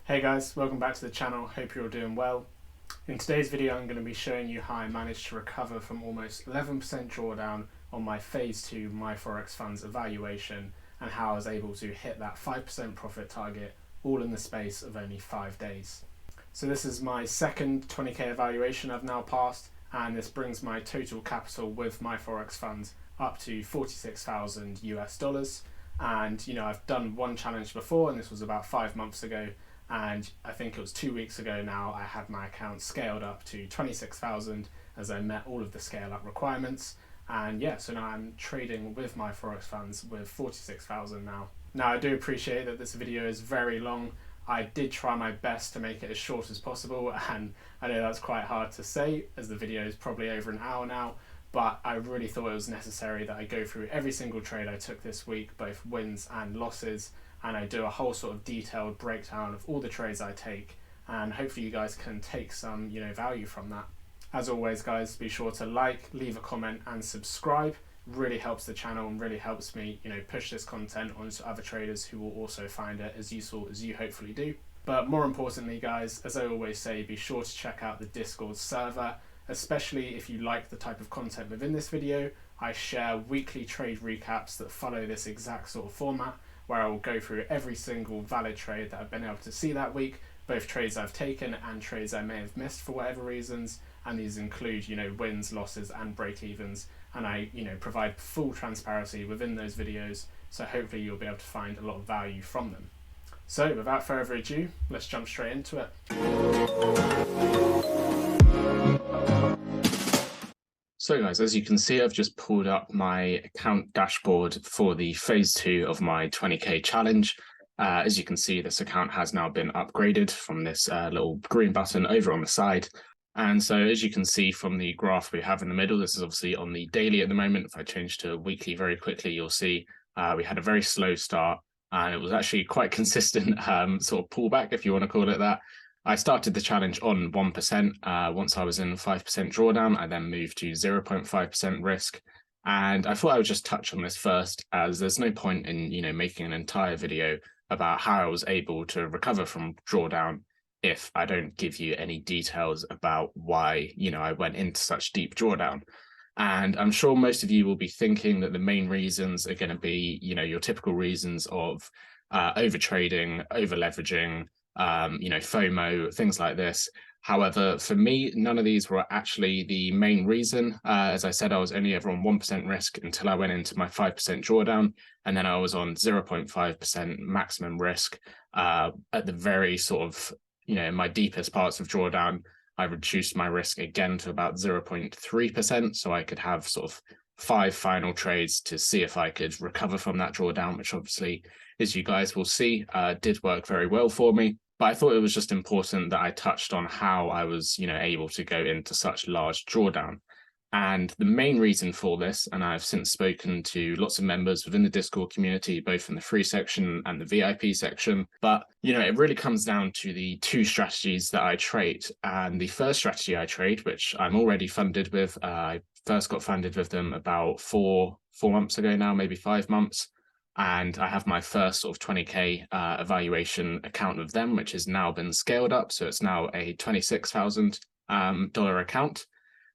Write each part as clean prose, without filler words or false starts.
Hey guys, welcome back to the channel. Hope you're all doing well. In today's video I'm going to be showing you how I managed to recover from almost 11% drawdown on my Phase 2 My Forex Funds evaluation and how I was able to hit that 5% profit target all in the space of only 5 days. So this is my second 20k evaluation I've now passed, and this brings my total capital with My Forex Funds up to 46,000 US dollars. And I've done one challenge before, and this was about 5 months ago. And I think it was 2 weeks ago now, I had my account scaled up to 26,000 as I met all of the scale up requirements. And yeah, so now I'm trading with my Forex funds with 46,000 now. Now I do appreciate that this video is very long. I did try my best to make it as short as possible, and I know that's quite hard to say as the video is probably over an hour now, but I really thought it was necessary that I go through every single trade I took this week, both wins and losses, and I do a whole sort of detailed breakdown of all the trades I take, and hopefully you guys can take some value from that. As always guys, be sure to like, leave a comment and subscribe. Really helps the channel and really helps me push this content onto other traders who will also find it as useful as you hopefully do. But more importantly guys, as I always say, be sure to check out the Discord server, especially if you like the type of content within this video. I share weekly trade recaps that follow this exact sort of format, where I will go through every single valid trade that I've been able to see that week, both trades I've taken and trades I may have missed for whatever reasons, and these include wins, losses and break-evens, and I provide full transparency within those videos, so hopefully you'll be able to find a lot of value from them. So without further ado, let's jump straight into it. So guys, as you can see, I've just pulled up my account dashboard for the Phase 2 of my 20k challenge. As you can see, this account has now been upgraded from this little green button over on the side. And so as you can see from the graph we have in the middle, this is obviously on the daily at the moment. If I change to weekly very quickly, you'll see we had a very slow start, and it was actually quite consistent sort of pullback, if you want to call it that. I started the challenge on 1%. Once I was in 5% drawdown, I then moved to 0.5% risk. And I thought I would just touch on this first, as there's no point in making an entire video about how I was able to recover from drawdown if I don't give you any details about why I went into such deep drawdown. And I'm sure most of you will be thinking that the main reasons are going to be your typical reasons of over trading, over leveraging, FOMO, things like this. However, for me, none of these were actually the main reason. As I said, I was only ever on 1% risk until I went into my 5% drawdown, and then I was on 0.5% maximum risk at the very sort of, my deepest parts of drawdown. I reduced my risk again to about 0.3%, so I could have sort of 5 final trades to see if I could recover from that drawdown, which obviously, as you guys will see, did work very well for me. But I thought it was just important that I touched on how I was, able to go into such large drawdown. And the main reason for this, and I've since spoken to lots of members within the Discord community, both in the free section and the VIP section, but, it really comes down to the 2 strategies that I trade. And the first strategy I trade, which I'm already funded with, I first got funded with them about 4 months ago now, maybe 5 months. And I have my first sort of 20k evaluation account with them, which has now been scaled up. So it's now a $26,000 account.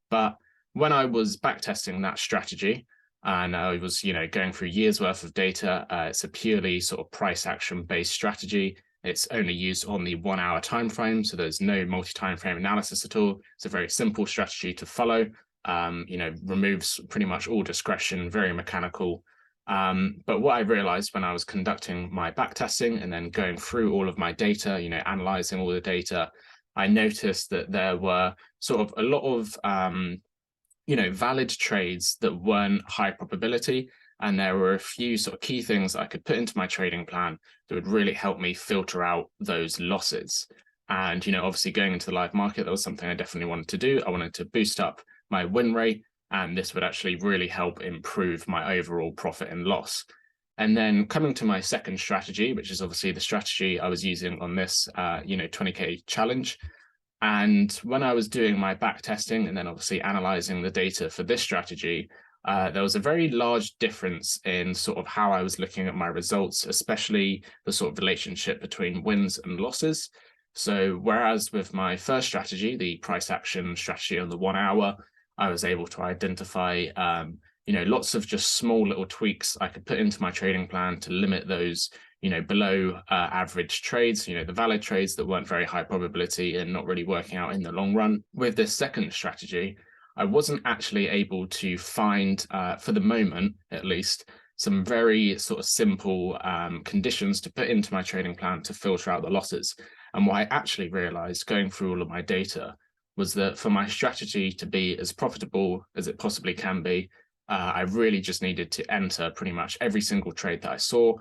But when I was backtesting that strategy, and I was, going through years worth of data, it's a purely sort of price action based strategy. It's only used on the 1 hour time frame. So there's no multi-time frame analysis at all. It's a very simple strategy to follow. Removes pretty much all discretion, very mechanical. But what I realized when I was conducting my backtesting and then going through all of my data, analyzing all the data, I noticed that there were sort of a lot of, valid trades that weren't high probability. And there were a few sort of key things I could put into my trading plan that would really help me filter out those losses. And, obviously going into the live market, that was something I definitely wanted to do. I wanted to boost up my win rate, and this would actually really help improve my overall profit and loss. And then coming to my second strategy, which is obviously the strategy I was using on this, 20k challenge. And when I was doing my back testing and then obviously analyzing the data for this strategy, there was a very large difference in sort of how I was looking at my results, especially the sort of relationship between wins and losses. So whereas with my first strategy, the price action strategy on the 1 hour, I was able to identify lots of just small little tweaks I could put into my trading plan to limit those below average trades, the valid trades that weren't very high probability and not really working out in the long run. With this second strategy, I wasn't actually able to find, for the moment at least, some very sort of simple conditions to put into my trading plan to filter out the losses. And what I actually realized going through all of my data was that for my strategy to be as profitable as it possibly can be, I really just needed to enter pretty much every single trade that I saw,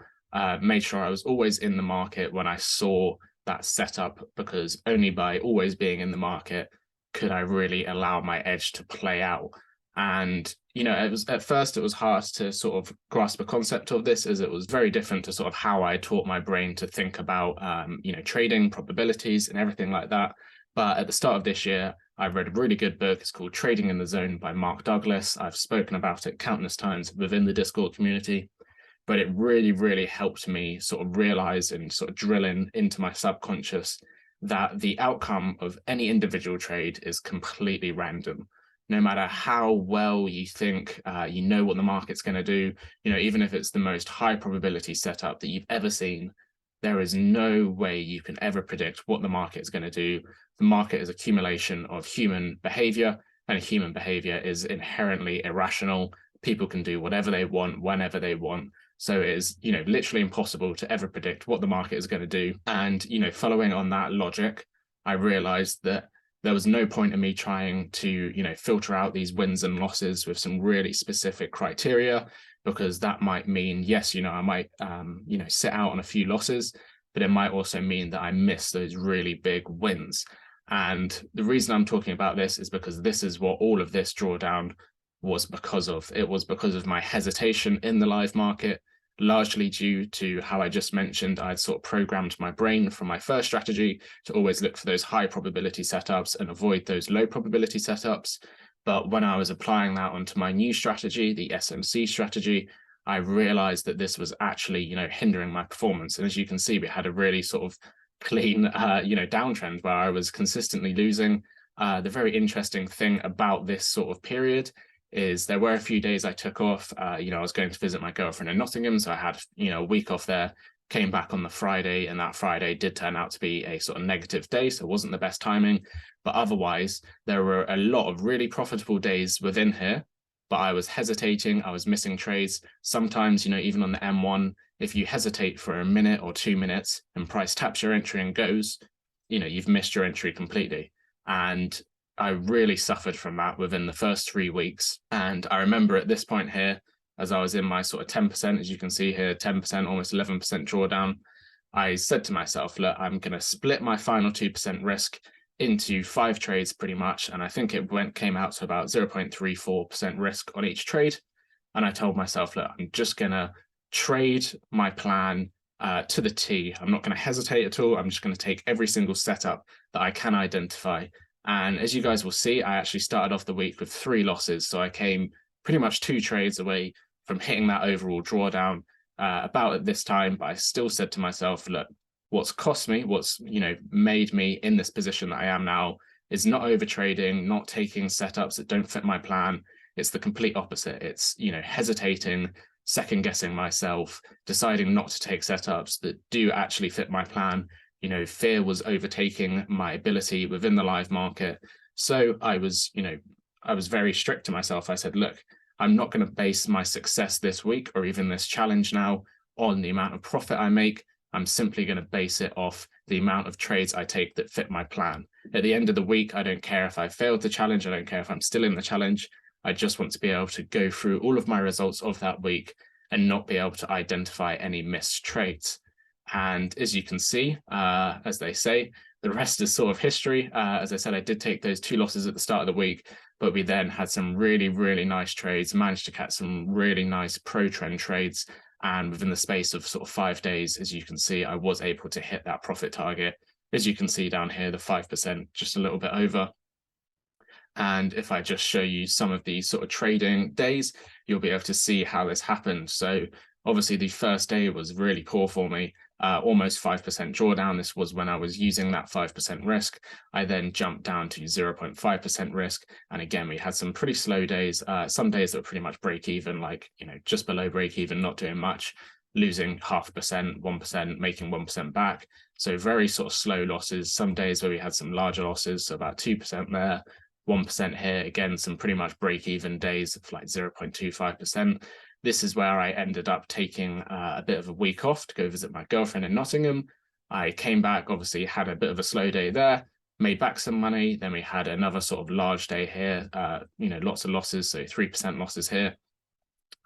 made sure I was always in the market when I saw that setup, because only by always being in the market could I really allow my edge to play out. And, it was at first it was hard to sort of grasp the concept of this, as it was very different to sort of how I taught my brain to think about, trading probabilities and everything like that. But at the start of this year, I read a really good book. It's called Trading in the Zone by Mark Douglas. I've spoken about it countless times within the Discord community, but it really, really helped me sort of realize and sort of drill into my subconscious that the outcome of any individual trade is completely random. No matter how well you think you know what the market's going to do, even if it's the most high probability setup that you've ever seen, there is no way you can ever predict what the market is going to do. The market is accumulation of human behavior, and human behavior is inherently irrational. People can do whatever they want, whenever they want. So it is, literally impossible to ever predict what the market is going to do. And, following on that logic, I realized that there was no point in me trying to, filter out these wins and losses with some really specific criteria, because that might mean, yes, I might, sit out on a few losses, but it might also mean that I miss those really big wins. And the reason I'm talking about this is because this is what all of this drawdown was because of. It was because of my hesitation in the live market, largely due to how I just mentioned. I'd sort of programmed my brain from my first strategy to always look for those high probability setups and avoid those low probability setups. But when I was applying that onto my new strategy, the SMC strategy, I realized that this was actually, hindering my performance. And as you can see, we had a really sort of clean, downtrend where I was consistently losing. The very interesting thing about this sort of period is there were a few days I took off. I was going to visit my girlfriend in Nottingham, so I had, a week off there, came back on the Friday, and that Friday did turn out to be a sort of negative day, so it wasn't the best timing. But otherwise, there were a lot of really profitable days within here, but I was hesitating, I was missing trades. Sometimes, even on the M1, if you hesitate for a minute or 2 minutes and price taps your entry and goes, you've missed your entry completely. And I really suffered from that within the first 3 weeks. And I remember at this point here, as I was in my sort of 10%, as you can see here, 10%, almost 11% drawdown, I said to myself, look, I'm going to split my final 2% risk into 5 trades pretty much. And I think it came out to about 0.34% risk on each trade. And I told myself, look, I'm just going to trade my plan to the T. I'm not going to hesitate at all. I'm just going to take every single setup that I can identify. And as you guys will see, I actually started off the week with 3 losses. So I came pretty much 2 trades away from hitting that overall drawdown about at this time. But I still said to myself, look, what's cost me, what's made me in this position that I am now is not over trading, not taking setups that don't fit my plan. It's the complete opposite. It's hesitating, second guessing myself, deciding not to take setups that do actually fit my plan. Fear was overtaking my ability within the live market. So I was very strict to myself. I said, look, I'm not going to base my success this week or even this challenge now on the amount of profit I make. I'm simply going to base it off the amount of trades I take that fit my plan. At the end of the week, I don't care if I failed the challenge. I don't care if I'm still in the challenge. I just want to be able to go through all of my results of that week and not be able to identify any missed trades. And as you can see, as they say, the rest is sort of history. As I said, I did take those 2 losses at the start of the week, but we then had some really, really nice trades, managed to catch some really nice pro trend trades. And within the space of sort of 5 days, as you can see, I was able to hit that profit target. As you can see down here, the 5%, just a little bit over. And if I just show you some of these sort of trading days, you'll be able to see how this happened. So obviously the first day was really poor for me, almost 5% drawdown. This was when I was using that 5% risk. I then jumped down to 0.5% risk. And again, we had some pretty slow days, some days that were pretty much break even, like, just below break even, not doing much, losing 0.5%, 1%, making 1% back. So very sort of slow losses. Some days where we had some larger losses, so about 2% there, 1% here. Again, some pretty much break-even days of like 0.25%. This is where I ended up taking a bit of a week off to go visit my girlfriend in Nottingham. I came back, obviously had a bit of a slow day there, made back some money. Then we had another sort of large day here, lots of losses, so 3% losses here.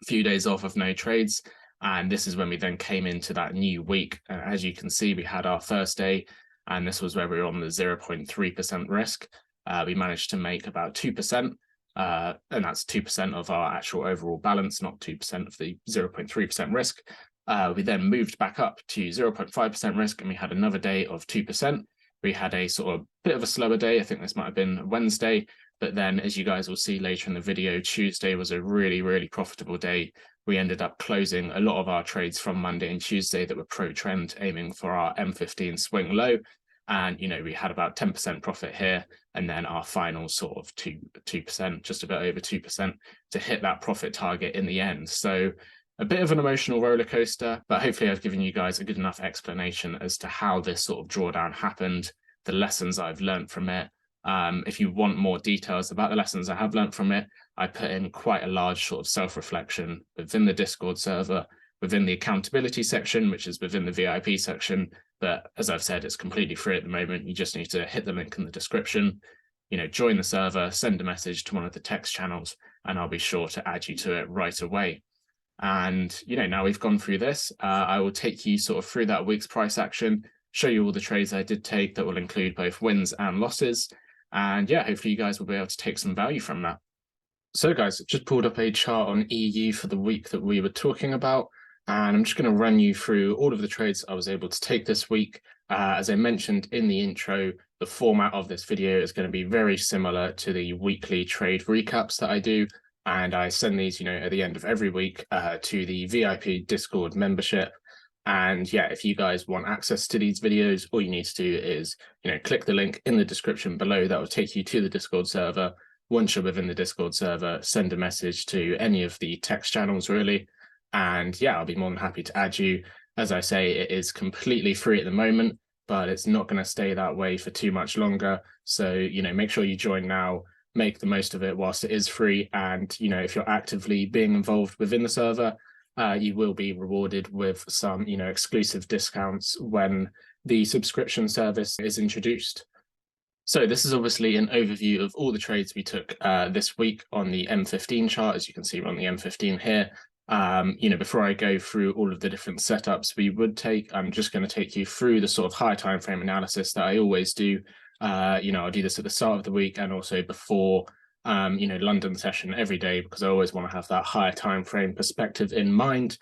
A few days off of no trades. And this is when we then came into that new week. As you can see, we had our first day, and this was where we were on the 0.3% risk. We managed to make about 2%, and that's 2% of our actual overall balance, not 2% of the 0.3% risk. We then moved back up to 0.5% risk, and we had another day of 2%. We had a sort of bit of a slower day. I think this might have been Wednesday, but then as you guys will see later in the video, Tuesday was a really, really profitable day. We ended up closing a lot of our trades from Monday and Tuesday that were pro trend, aiming for our M15 swing low. And, we had about 10% profit here, and then our final sort of 2%, just a bit over 2% to hit that profit target in the end. So a bit of an emotional roller coaster, but hopefully I've given you guys a good enough explanation as to how this sort of drawdown happened, the lessons I've learned from it. If you want more details about the lessons I have learned from it, I put in quite a large sort of self-reflection within the Discord server, within the accountability section, which is within the VIP section. But as I've said, it's completely free at the moment. You just need to hit the link in the description, join the server, send a message to one of the text channels, and I'll be sure to add you to it right away. And, now we've gone through this, I will take you sort of through that week's price action, show you all the trades I did take that will include both wins and losses. And yeah, hopefully you guys will be able to take some value from that. So guys, just pulled up a chart on EU for the week that we were talking about. And I'm just going to run you through all of the trades I was able to take this week. As I mentioned in the intro, the format of this video is going to be very similar to the weekly trade recaps that I do. And I send these, at the end of every week to the VIP Discord membership. And yeah, if you guys want access to these videos, all you need to do is, click the link in the description below. That will take you to the Discord server. Once you're within the Discord server, send a message to any of the text channels, really. And yeah, I'll be more than happy to add you. As I say, it is completely free at the moment, but it's not going to stay that way for too much longer. So, make sure you join now, make the most of it whilst it is free. And, if you're actively being involved within the server, you will be rewarded with some, exclusive discounts when the subscription service is introduced. So this is obviously an overview of all the trades we took this week on the M15 chart. As you can see, we're on the M15 here. Before I go through all of the different setups we would take, I'm just going to take you through the sort of high time frame analysis that I always do. I'll do this at the start of the week and also before London session every day, because I always want to have that higher time frame perspective in mind.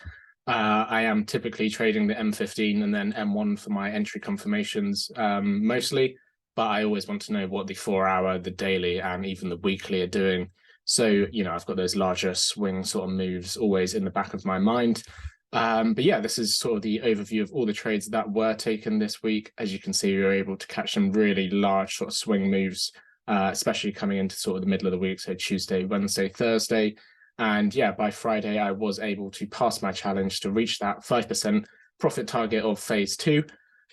I am typically trading the M15 and then M1 for my entry confirmations mostly, but I always want to know what the 4-hour, the daily, and even the weekly are doing. So, I've got those larger swing sort of moves always in the back of my mind. But yeah, this is sort of the overview of all the trades that were taken this week. As you can see, we were able to catch some really large sort of swing moves, especially coming into sort of the middle of the week, so Tuesday, Wednesday, Thursday. And yeah, by Friday, I was able to pass my challenge to reach that 5% profit target of phase 2.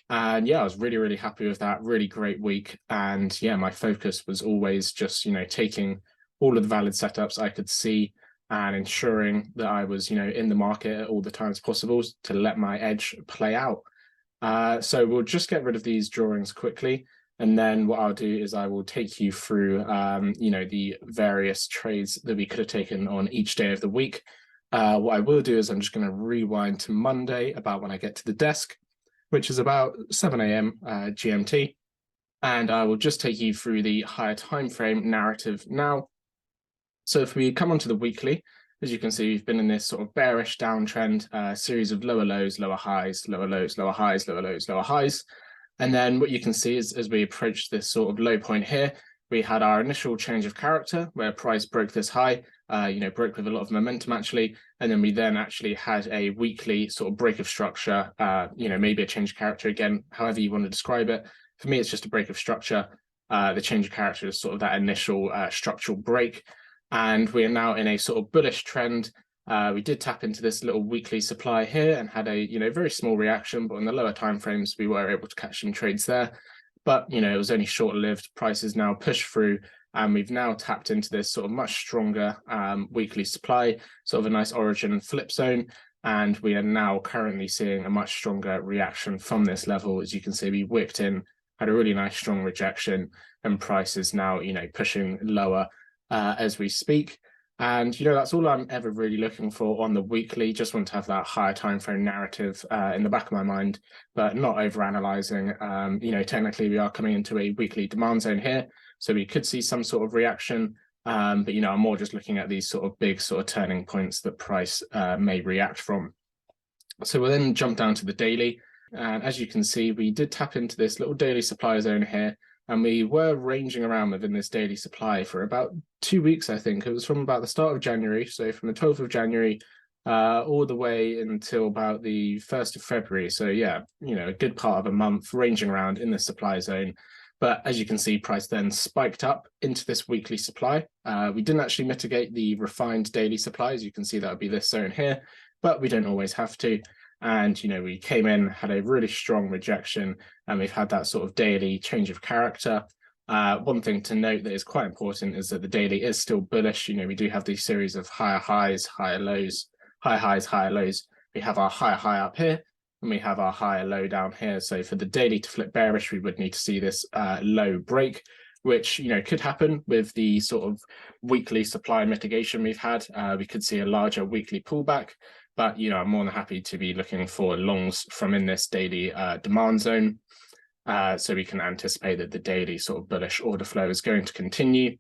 And yeah, I was really, really happy with that. Really great week. And yeah, my focus was always just, taking all of the valid setups I could see and ensuring that I was, in the market at all the times possible to let my edge play out. So we'll just get rid of these drawings quickly. And then what I'll do is I will take you through, the various trades that we could have taken on each day of the week. What I will do is I'm just going to rewind to Monday, about when I get to the desk, which is about 7 a.m. GMT. And I will just take you through the higher time frame narrative now. So if we come onto the weekly, as you can see, we've been in this sort of bearish downtrend, series of lower lows, lower highs, lower lows, lower highs, lower lows, lower highs. And then what you can see is as we approach this sort of low point here, we had our initial change of character where price broke this high, broke with a lot of momentum actually. And then we then actually had a weekly sort of break of structure, maybe a change of character again, however you want to describe it. For me, it's just a break of structure. The change of character is sort of that initial structural break. And we are now in a sort of bullish trend. We did tap into this little weekly supply here and had a very small reaction, but on the lower timeframes, we were able to catch some trades there. But it was only short-lived. Prices now pushed through, and we've now tapped into this sort of much stronger weekly supply, sort of a nice origin flip zone. And we are now currently seeing a much stronger reaction from this level. As you can see, we wicked in, had a really nice strong rejection, and price is now pushing lower as we speak. And that's all I'm ever really looking for on the weekly. Just want to have that higher time frame narrative in the back of my mind, but not over analyzing. Technically we are coming into a weekly demand zone here, so we could see some sort of reaction. But I'm more just looking at these sort of big sort of turning points that price may react from. So we'll then jump down to the daily, and as you can see, we did tap into this little daily supply zone here. And we were ranging around within this daily supply for about 2 weeks, I think. It was from about the start of January, so from the 12th of January all the way until about the 1st of February. So yeah, a good part of a month ranging around in the supply zone. But as you can see, price then spiked up into this weekly supply. We didn't actually mitigate the refined daily supply. As you can see, that would be this zone here, but we don't always have to. And, we came in, had a really strong rejection, and we've had that sort of daily change of character. One thing to note that is quite important is that the daily is still bullish. We do have these series of higher highs, higher lows, higher highs, higher lows. We have our higher high up here, and we have our higher low down here. So for the daily to flip bearish, we would need to see this low break, which, could happen with the sort of weekly supply mitigation we've had. We could see a larger weekly pullback. But, I'm more than happy to be looking for longs from in this daily demand zone. So we can anticipate that the daily sort of bullish order flow is going to continue.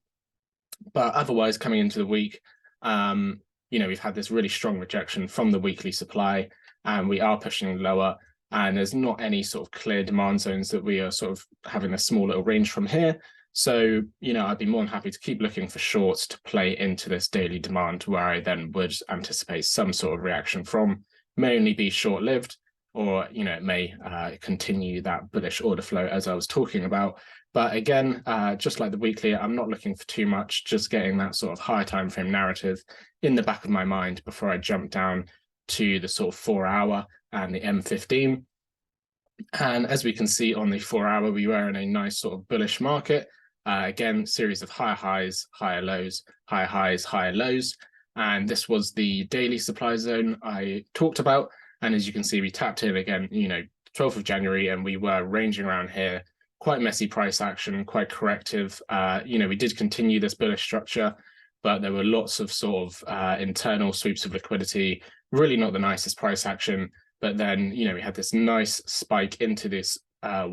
But otherwise, coming into the week, we've had this really strong rejection from the weekly supply, and we are pushing lower. And there's not any sort of clear demand zones that we are sort of having a small little range from here. So, I'd be more than happy to keep looking for shorts to play into this daily demand, where I then would anticipate some sort of reaction from. May only be short-lived, or, it may continue that bullish order flow as I was talking about. But again, just like the weekly, I'm not looking for too much, just getting that sort of higher time frame narrative in the back of my mind before I jump down to the sort of 4-hour and the M15. And as we can see on the 4-hour, we were in a nice sort of bullish market. Again, series of higher highs, higher lows, higher highs, higher lows. And this was the daily supply zone I talked about. And as you can see, we tapped in again, 12th of January, and we were ranging around here. Quite messy price action, quite corrective. We did continue this bullish structure, but there were lots of sort of internal sweeps of liquidity, really not the nicest price action. But then, we had this nice spike into this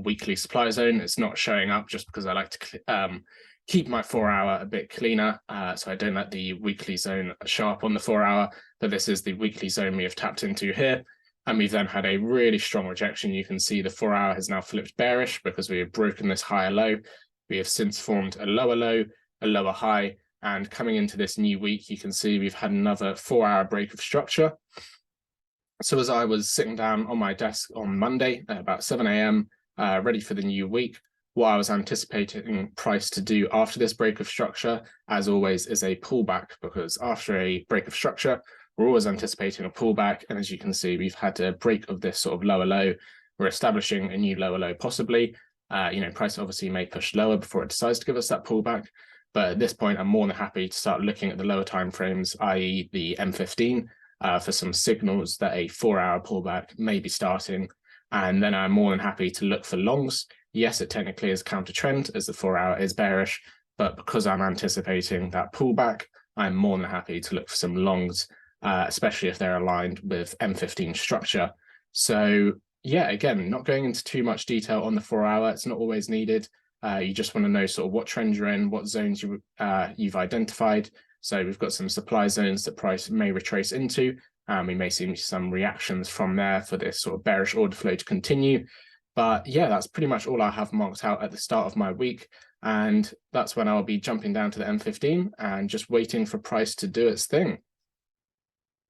weekly supply zone. It's not showing up just because I like to keep my 4-hour a bit cleaner, so I don't let the weekly zone show up on the 4-hour, but this is the weekly zone we have tapped into here. And we've then had a really strong rejection. You can see the 4-hour has now flipped bearish because we have broken this higher low. We have since formed a lower low, a lower high, and coming into this new week, you can see we've had another 4-hour break of structure. So as I was sitting down on my desk on Monday at about 7 a.m., ready for the new week, what I was anticipating price to do after this break of structure, as always, is a pullback, because after a break of structure, we're always anticipating a pullback. And as you can see, we've had a break of this sort of lower low. We're establishing a new lower low possibly. Price obviously may push lower before it decides to give us that pullback. But at this point, I'm more than happy to start looking at the lower time frames, i.e. the M15, for some signals that a 4-hour pullback may be starting. And then I'm more than happy to look for longs. Yes, it technically is counter trend as the 4-hour is bearish, but because I'm anticipating that pullback, I'm more than happy to look for some longs, especially if they're aligned with M15 structure. So yeah, again, not going into too much detail on the 4-hour. It's not always needed. You just want to know sort of what trend you're in, what zones you've identified. So we've got some supply zones that price may retrace into. We may see some reactions from there for this sort of bearish order flow to continue. But yeah, that's pretty much all I have marked out at the start of my week. And that's when I'll be jumping down to the M15 and just waiting for price to do its thing.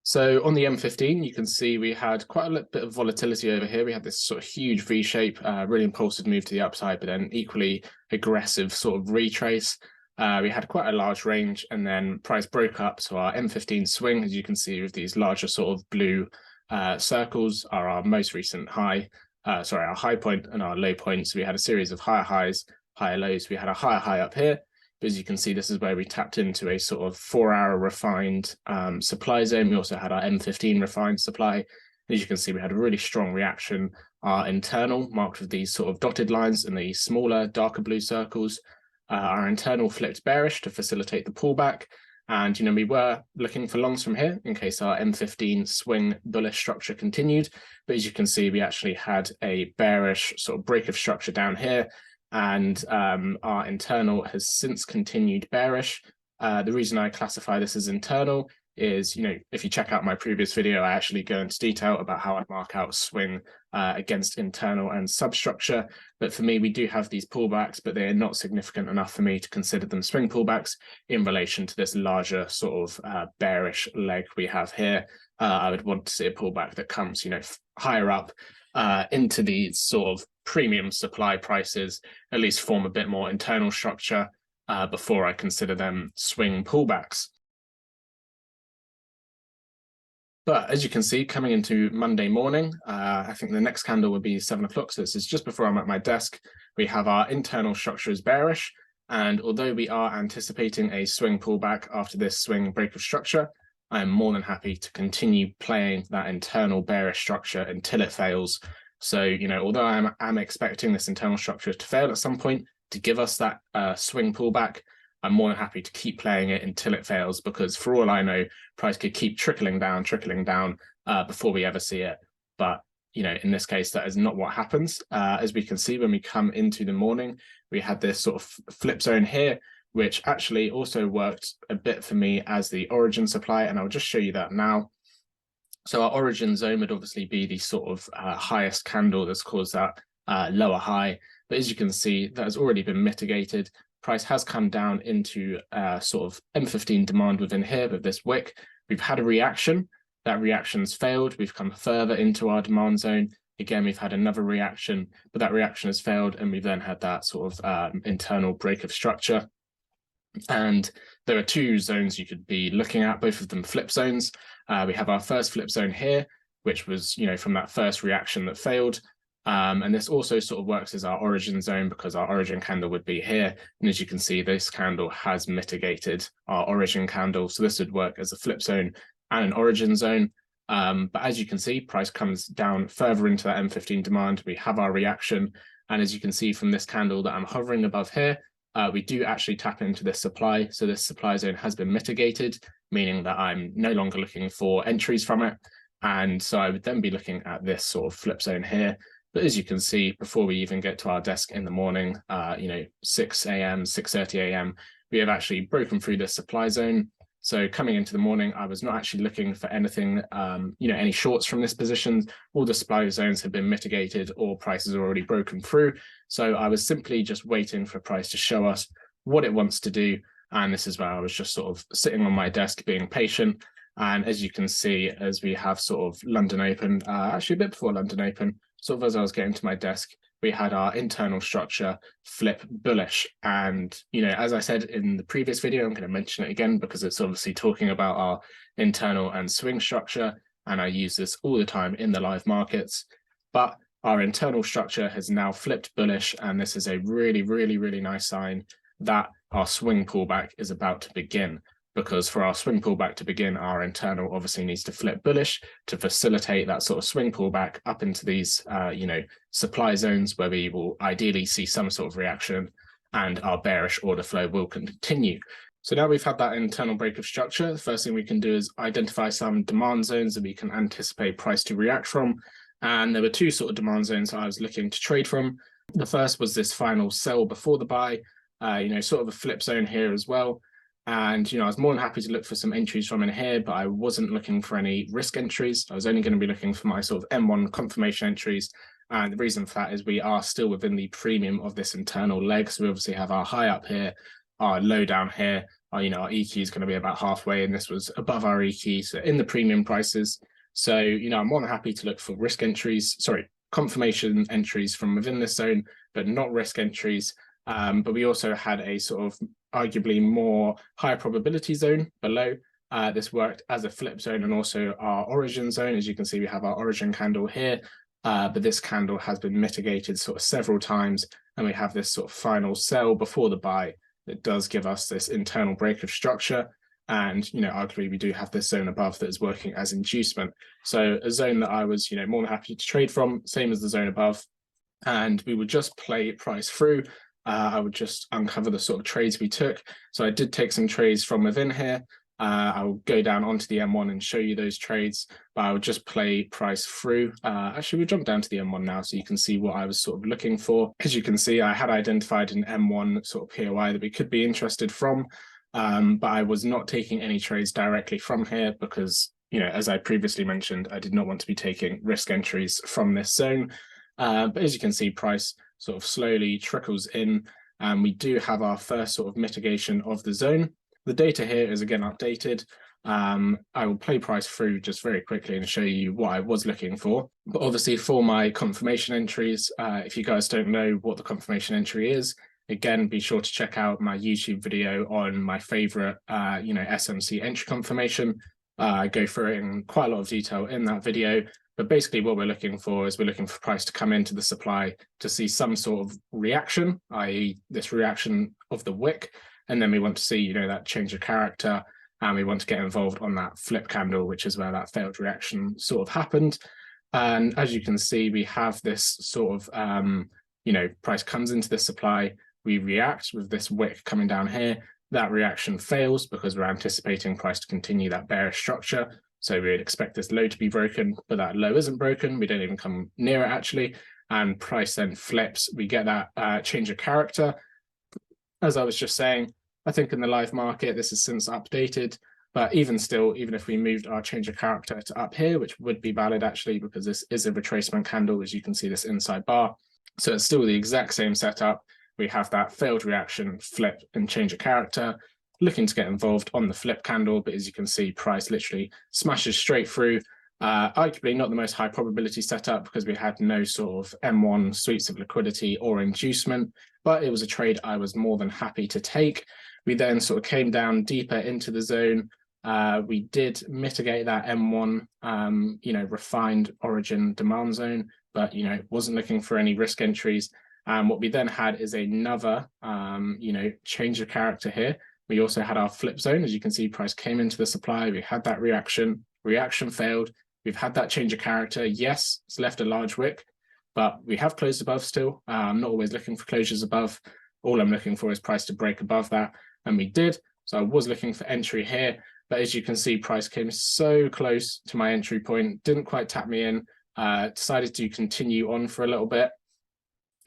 So on the M15, you can see we had quite a bit of volatility over here. We had this sort of huge V shape, really impulsive move to the upside, but then equally aggressive sort of retrace. We had quite a large range, and then price broke up. So our M15 swing, as you can see with these larger sort of blue circles, are our most recent high, our high point and our low point. So we had a series of higher highs, higher lows. We had a higher high up here. But as you can see, this is where we tapped into a sort of 4-hour refined supply zone. We also had our M15 refined supply. As you can see, we had a really strong reaction. Our internal, marked with these sort of dotted lines and the smaller, darker blue circles, our internal flipped bearish to facilitate the pullback. And, we were looking for longs from here in case our M15 swing bullish structure continued. But as you can see, we actually had a bearish sort of break of structure down here. And our internal has since continued bearish. The reason I classify this as internal is, if you check out my previous video, I actually go into detail about how I mark out swing against internal and substructure. But for me, we do have these pullbacks, but they are not significant enough for me to consider them swing pullbacks in relation to this larger sort of bearish leg we have here. I would want to see a pullback that comes, higher up into these sort of premium supply prices, at least form a bit more internal structure before I consider them swing pullbacks. But as you can see, coming into Monday morning, I think the next candle would be 7 o'clock. So this is just before I'm at my desk. We have our internal structure is bearish. And although we are anticipating a swing pullback after this swing break of structure, I am more than happy to continue playing that internal bearish structure until it fails. So, although I'm expecting this internal structure to fail at some point to give us that swing pullback, I'm more than happy to keep playing it until it fails, because for all I know, price could keep trickling down before we ever see it. But, in this case, that is not what happens. As we can see, when we come into the morning, we had this sort of flip zone here, which actually also worked a bit for me as the origin supply. And I'll just show you that now. So our origin zone would obviously be the sort of highest candle that's caused that lower high. But as you can see, that has already been mitigated. Price has come down into sort of M15 demand within here with this wick. We've had a reaction. That reaction's failed. We've come further into our demand zone. Again, we've had another reaction, but that reaction has failed. And we've then had that sort of internal break of structure. And there are two zones you could be looking at, both of them flip zones. We have our first flip zone here, which was, from that first reaction that failed. And this also sort of works as our origin zone, because our origin candle would be here. And as you can see, this candle has mitigated our origin candle. So this would work as a flip zone and an origin zone. But as you can see, price comes down further into that M15 demand. We have our reaction. And as you can see from this candle that I'm hovering above here, we do actually tap into this supply. So this supply zone has been mitigated, meaning that I'm no longer looking for entries from it. And so I would then be looking at this sort of flip zone here. But as you can see, before we even get to our desk in the morning, 6 a.m., 6:30 a.m., we have actually broken through this supply zone. So coming into the morning, I was not actually looking for anything, any shorts from this position. All the supply zones have been mitigated, or prices are already broken through. So I was simply just waiting for price to show us what it wants to do. And this is where I was just sort of sitting on my desk being patient. And as you can see, as we have sort of London open, actually a bit before London open, sort of as I was getting to my desk, we had our internal structure flip bullish. And, as I said in the previous video, I'm going to mention it again because it's obviously talking about our internal and swing structure. And I use this all the time in the live markets. But our internal structure has now flipped bullish. And this is a really, really, really nice sign that our swing pullback is about to begin. Because for our swing pullback to begin, our internal obviously needs to flip bullish to facilitate that sort of swing pullback up into these, supply zones where we will ideally see some sort of reaction, and our bearish order flow will continue. So now we've had that internal break of structure, the first thing we can do is identify some demand zones that we can anticipate price to react from. And there were two sort of demand zones I was looking to trade from. The first was this final sell before the buy, sort of a flip zone here as well. And, I was more than happy to look for some entries from in here, but I wasn't looking for any risk entries. I was only going to be looking for my sort of M1 confirmation entries. And the reason for that is we are still within the premium of this internal leg. So we obviously have our high up here, our low down here. Our EQ is going to be about halfway, and this was above our EQ, so in the premium prices. So, I'm more than happy to look for risk entries, confirmation entries from within this zone, but not risk entries. But we also had a sort of arguably more higher probability zone below. This worked as a flip zone and also our origin zone. As you can see, we have our origin candle here, but this candle has been mitigated sort of several times, and we have this sort of final sell before the buy that does give us this internal break of structure. And, arguably we do have this zone above that is working as inducement. So a zone that I was, more than happy to trade from, same as the zone above. And we would just play price through. I would just uncover the sort of trades we took. So I did take some trades from within here. I will go down onto the M1 and show you those trades, but I would just play price through. Actually, we'll jump down to the M1 now so you can see what I was sort of looking for. As you can see, I had identified an M1 sort of POI that we could be interested from, but I was not taking any trades directly from here because, as I previously mentioned, I did not want to be taking risk entries from this zone. But as you can see, price sort of slowly trickles in, and we do have our first sort of mitigation of the zone. The data here is again updated. I will play price through just very quickly and show you what I was looking for. But obviously for my confirmation entries, if you guys don't know what the confirmation entry is, again, be sure to check out my YouTube video on my favorite, SMC entry confirmation. I go through it in quite a lot of detail in that video. But basically what we're looking for is we're looking for price to come into the supply to see some sort of reaction, i.e. this reaction of the wick. And then we want to see, that change of character, and we want to get involved on that flip candle, which is where that failed reaction sort of happened. And as you can see, we have this sort of, price comes into the supply, we react with this wick coming down here. That reaction fails because we're anticipating price to continue that bearish structure. So we would expect this low to be broken, but that low isn't broken. We don't even come near it actually. And price then flips. We get that change of character. As I was just saying, I think in the live market, this is since updated, but even still, even if we moved our change of character to up here, which would be valid actually, because this is a retracement candle, as you can see this inside bar. So it's still the exact same setup. We have that failed reaction, flip, and change of character, looking to get involved on the flip candle, but as you can see, price literally smashes straight through. Arguably not the most high probability setup because we had no sort of M1 sweeps of liquidity or inducement, but it was a trade I was more than happy to take. We then sort of came down deeper into the zone. We did mitigate that M1, refined origin demand zone, but, wasn't looking for any risk entries. And what we then had is another, change of character here. We also had our flip zone. As you can see, price came into the supply. We had that reaction failed. We've had that change of character. Yes, it's left a large wick, but we have closed above still. I'm not always looking for closures above. All I'm looking for is price to break above that. And we did. So I was looking for entry here. But as you can see, price came so close to my entry point, didn't quite tap me in, decided to continue on for a little bit.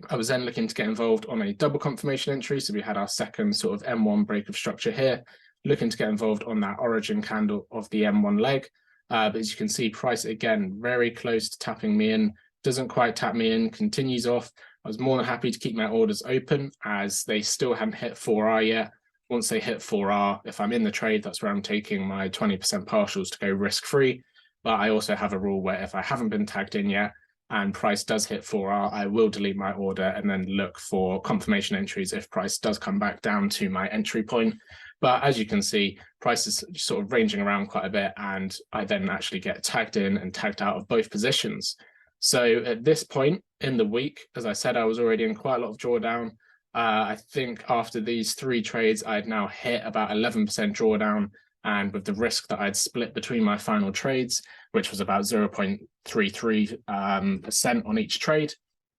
I was then looking to get involved on a double confirmation entry. So we had our second sort of M1 break of structure here, looking to get involved on that origin candle of the M1 leg. But as you can see, price again, very close to tapping me in, doesn't quite tap me in, continues off. I was more than happy to keep my orders open as they still hadn't hit 4R yet. Once they hit 4R, if I'm in the trade, that's where I'm taking my 20% partials to go risk-free. But I also have a rule where if I haven't been tagged in yet, and price does hit 4R, I will delete my order and then look for confirmation entries if price does come back down to my entry point. But as you can see, price is sort of ranging around quite a bit, and I then actually get tagged in and tagged out of both positions. So at this point in the week, as I said, I was already in quite a lot of drawdown. I think after these 3 trades, I'd now hit about 11% drawdown. And with the risk that I'd split between my final trades, which was about 0.33% on each trade,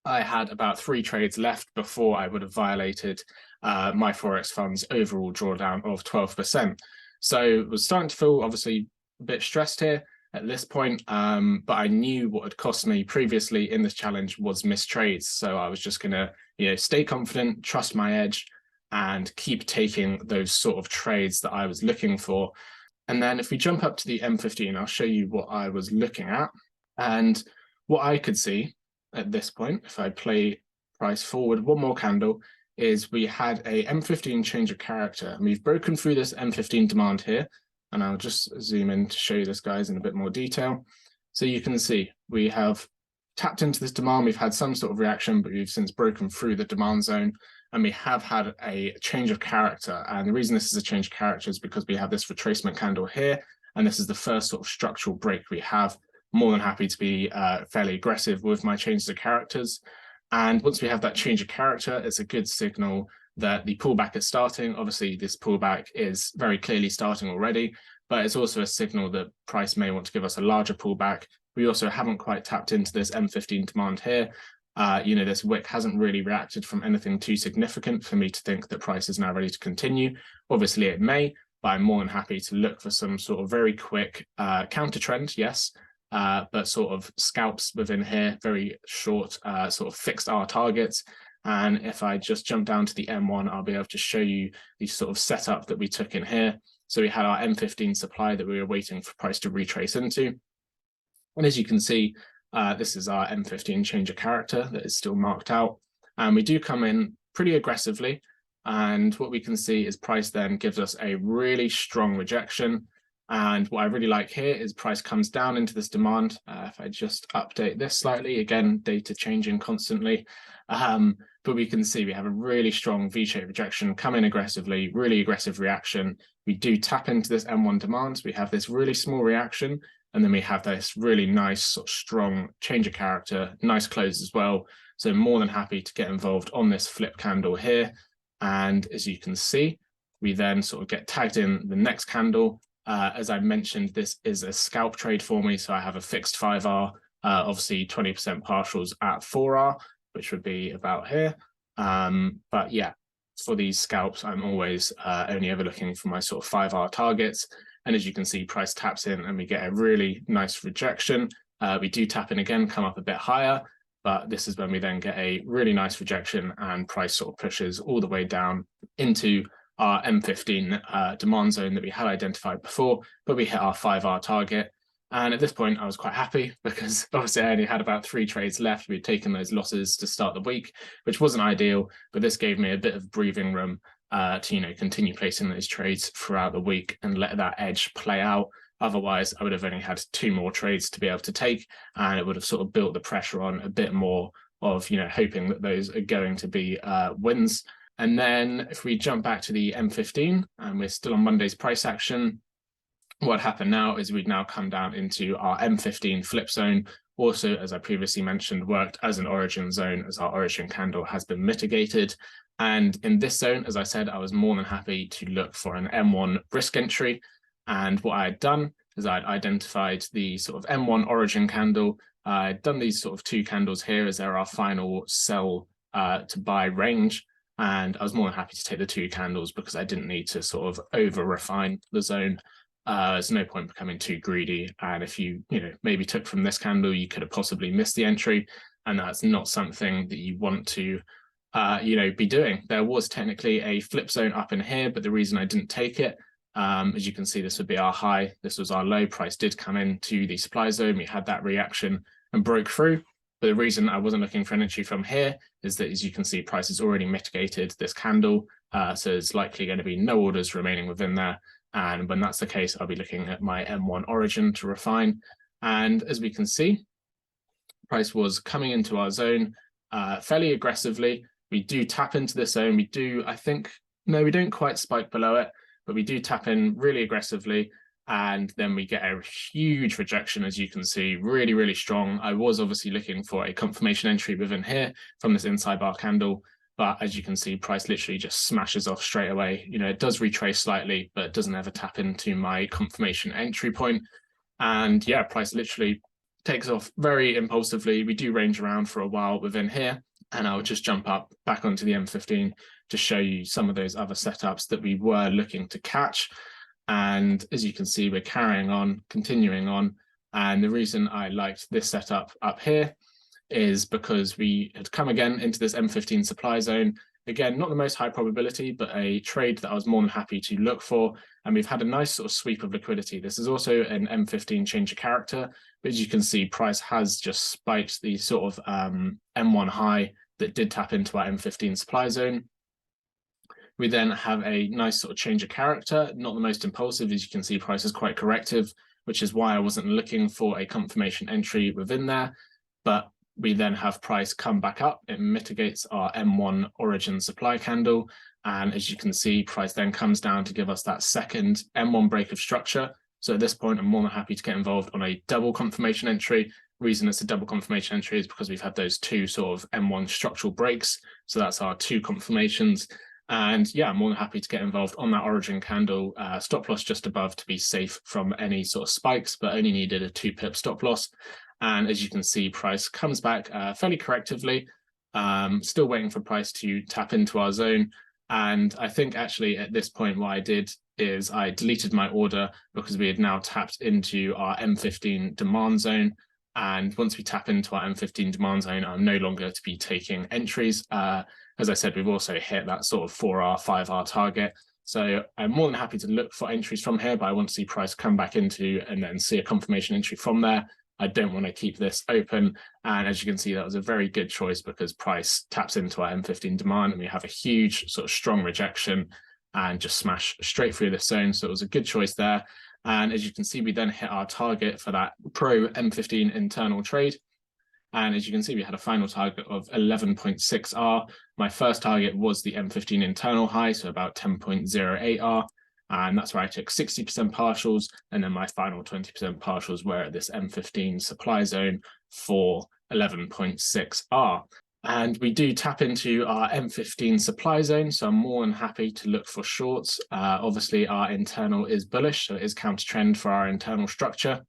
I had about 3 trades left before I would have violated my Forex fund's overall drawdown of 12%. So it was starting to feel obviously a bit stressed here at this point, but I knew what had cost me previously in this challenge was missed trades. So I was just going to, stay confident, trust my edge, and keep taking those sort of trades that I was looking for. And then if we jump up to the M15, I'll show you what I was looking at. And what I could see at this point, if I play price forward one more candle, is we had a M15 change of character. And we've broken through this M15 demand here. And I'll just zoom in to show you this, guys, in a bit more detail. So you can see we have tapped into this demand. We've had some sort of reaction, but we've since broken through the demand zone. And we have had a change of character. And the reason this is a change of character is because we have this retracement candle here. And this is the first sort of structural break we have. More than happy to be fairly aggressive with my changes of characters. And once we have that change of character, it's a good signal that the pullback is starting. Obviously, this pullback is very clearly starting already, but it's also a signal that price may want to give us a larger pullback. We also haven't quite tapped into this M15 demand here. This wick hasn't really reacted from anything too significant for me to think that price is now ready to continue. Obviously, it may, but I'm more than happy to look for some sort of very quick counter trend, yes, but sort of scalps within here, very short, sort of fixed R targets. And if I just jump down to the M1, I'll be able to show you the sort of setup that we took in here. So we had our M15 supply that we were waiting for price to retrace into. And as you can see, this is our M15 change of character that is still marked out. And we do come in pretty aggressively. And what we can see is price then gives us a really strong rejection. And what I really like here is price comes down into this demand. If I just update this slightly, again, data changing constantly. But we can see we have a really strong V-shaped rejection, come in aggressively, really aggressive reaction. We do tap into this M1 demand. We have this really small reaction. And then we have this really nice, sort of strong change of character, nice close as well. So more than happy to get involved on this flip candle here. And as you can see, we then sort of get tagged in the next candle. As I mentioned, this is a scalp trade for me. So I have a fixed 5R, obviously 20% partials at 4R, which would be about here. But yeah, for these scalps, I'm always only ever looking for my sort of 5R targets. And as you can see, price taps in and we get a really nice rejection. We do tap in again, come up a bit higher, but this is when we then get a really nice rejection and price sort of pushes all the way down into our M15 demand zone that we had identified before, but we hit our 5R target. And at this point, I was quite happy because obviously I only had about 3 trades left. We'd taken those losses to start the week, which wasn't ideal, but this gave me a bit of breathing room to continue placing those trades throughout the week and let that edge play out. Otherwise, I would have only had 2 more trades to be able to take, and it would have sort of built the pressure on a bit more of hoping that those are going to be wins. And then if we jump back to the M15, and we're still on Monday's price action, what happened now is we'd now come down into our M15 flip zone. Also, as I previously mentioned, worked as an origin zone as our origin candle has been mitigated. And in this zone, as I said, I was more than happy to look for an M1 risk entry. And what I had done is I'd identified the sort of M1 origin candle. I'd done these sort of 2 candles here as they're our final sell to buy range. And I was more than happy to take the 2 candles because I didn't need to sort of over refine the zone. There's no point becoming too greedy. And if you maybe took from this candle, you could have possibly missed the entry. And that's not something that you want to be doing. There was technically a flip zone up in here, but the reason I didn't take it, as you can see, this would be our high. This was our low. Price did come into the supply zone. We had that reaction and broke through. But the reason I wasn't looking for an entry from here is that, as you can see, price has already mitigated this candle. So there's likely going to be no orders remaining within there. And when that's the case, I'll be looking at my M1 origin to refine. And as we can see, price was coming into our zone fairly aggressively. We do tap into this zone. We do, no, we don't quite spike below it, but we do tap in really aggressively. And then we get a huge rejection, as you can see, really, really strong. I was obviously looking for a confirmation entry within here from this inside bar candle. But as you can see, price literally just smashes off straight away. It does retrace slightly, but it doesn't ever tap into my confirmation entry point. And yeah, price literally takes off very impulsively. We do range around for a while within here. And I'll just jump up back onto the M15 to show you some of those other setups that we were looking to catch. And as you can see, we're carrying on, continuing on. And the reason I liked this setup up here is because we had come again into this M15 supply zone. Again, not the most high probability, but a trade that I was more than happy to look for. And we've had a nice sort of sweep of liquidity. This is also an M15 change of character, but as you can see, price has just spiked the sort of M1 high that did tap into our M15 supply zone. We then have a nice sort of change of character, not the most impulsive. As you can see, price is quite corrective, which is why I wasn't looking for a confirmation entry within there. But we then have price come back up. It mitigates our M1 origin supply candle. And as you can see, price then comes down to give us that second M1 break of structure. So at this point, I'm more than happy to get involved on a double confirmation entry. Reason it's a double confirmation entry is because we've had those two sort of M1 structural breaks. So that's our two confirmations. And yeah, I'm more than happy to get involved on that origin candle, stop loss just above to be safe from any sort of spikes, but only needed a 2-pip stop loss. And as you can see, price comes back fairly correctively, still waiting for price to tap into our zone. And I think actually at this point, what I did is I deleted my order because we had now tapped into our M15 demand zone. And once we tap into our M15 demand zone, I'm no longer to be taking entries. As I said, we've also hit that sort of 4R, 5R target. So I'm more than happy to look for entries from here, but I want to see price come back into and then see a confirmation entry from there. I don't want to keep this open. And as you can see, that was a very good choice because price taps into our M15 demand and we have a huge sort of strong rejection and just smash straight through this zone. So it was a good choice there. And as you can see, we then hit our target for that pro M15 internal trade. And as you can see, we had a final target of 11.6R. My first target was the M15 internal high, so about 10.08R. And that's where I took 60% partials. And then my final 20% partials were at this M15 supply zone for 11.6R. And we do tap into our M15 supply zone. So I'm more than happy to look for shorts. Obviously, our internal is bullish, so it is counter trend for our internal structure.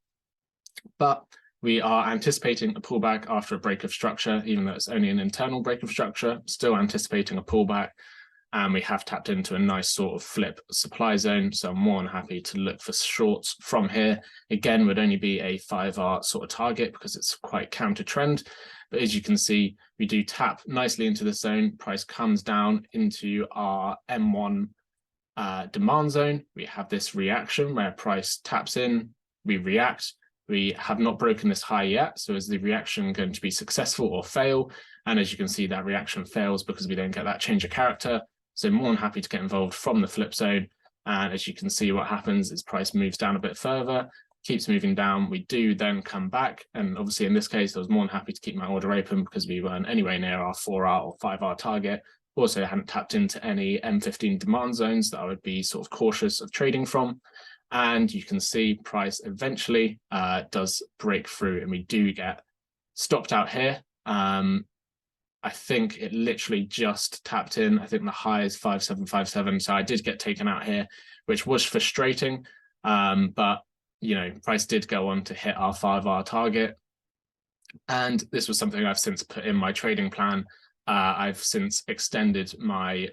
But we are anticipating a pullback after a break of structure, even though it's only an internal break of structure, still anticipating a pullback. And we have tapped into a nice sort of flip supply zone. So I'm more than happy to look for shorts from here. Again, would only be a 5R sort of target because it's quite counter trend. But as you can see, we do tap nicely into the zone. Price comes down into our M1 demand zone. We have this reaction where price taps in, we react. We have not broken this high yet. So is the reaction going to be successful or fail? And as you can see, that reaction fails because we don't get that change of character. So more than happy to get involved from the flip zone. And as you can see, what happens is price moves down a bit further, keeps moving down. We do then come back. And obviously in this case, I was more than happy to keep my order open because we weren't anywhere near our 4R or 5R target. Also hadn't tapped into any M15 demand zones that I would be sort of cautious of trading from. And you can see price eventually does break through and we do get stopped out here. I think it literally just tapped in. I think the high is 5757. So I did get taken out here, which was frustrating. But, you know, price did go on to hit our 5R target. And this was something I've since put in my trading plan. I've since extended my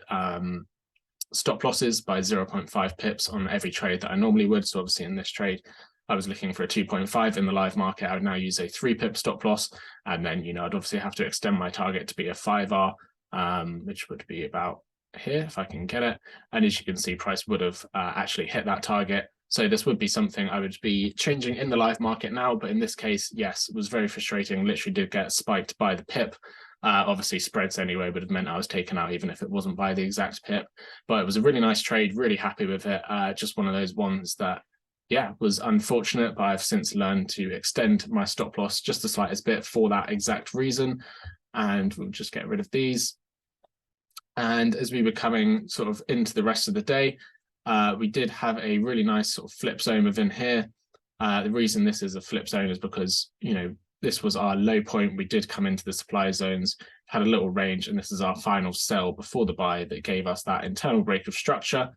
stop losses by 0.5 pips on every trade that I normally would. So obviously in this trade, I was looking for a 2.5 in the live market. I would now use a 3-pip stop loss. And then, you know, I'd obviously have to extend my target to be a 5R, which would be about here, if I can get it. And as you can see, price would have actually hit that target. So this would be something I would be changing in the live market now. But in this case, yes, it was very frustrating. Literally did get spiked by the pip. Obviously spreads anyway would have meant I was taken out even if it wasn't by the exact pip. But it was a really nice trade, really happy with it. Just one of those ones that, yeah, was unfortunate, but I've since learned to extend my stop loss just the slightest bit for that exact reason. And we'll just get rid of these. And as we were coming sort of into the rest of the day, we did have a really nice sort of flip zone within here. The reason this is a flip zone is because, you know, this was our low point. We did come into the supply zones, had a little range, and this is our final sell before the buy that gave us that internal break of structure.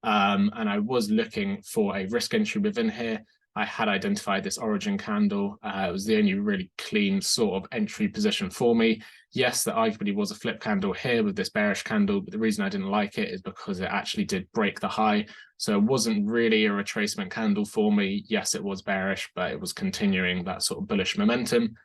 And I was looking for a risk entry within here. I had identified this origin candle. It was the only really clean sort of entry position for me. Yes, there arguably was a flip candle here with this bearish candle, but the reason I didn't like it is because it actually did break the high. So it wasn't really a retracement candle for me. Yes, it was bearish, but it was continuing that sort of bullish momentum.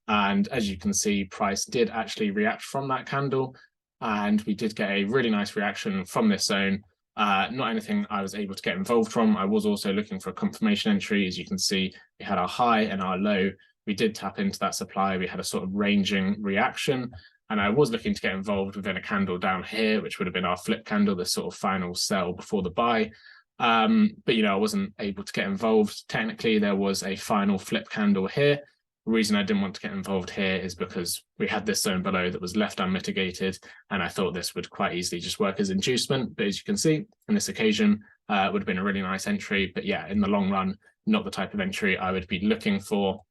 And as you can see, price did actually react from that candle. and we did get a really nice reaction from this zone. Not anything I was able to get involved from. I was also looking for a confirmation entry. As you can see, we had our high and our low. We did tap into that supply. We had a sort of ranging reaction, and I was looking to get involved within a candle down here, which would have been our flip candle, the sort of final sell before the buy. But, I wasn't able to get involved. Technically, there was a final flip candle here. The reason I didn't want to get involved here is because we had this zone below that was left unmitigated, and I thought this would quite easily just work as inducement. But as you can see, on this occasion, it would have been a really nice entry. But yeah, in the long run, not the type of entry I would be looking for.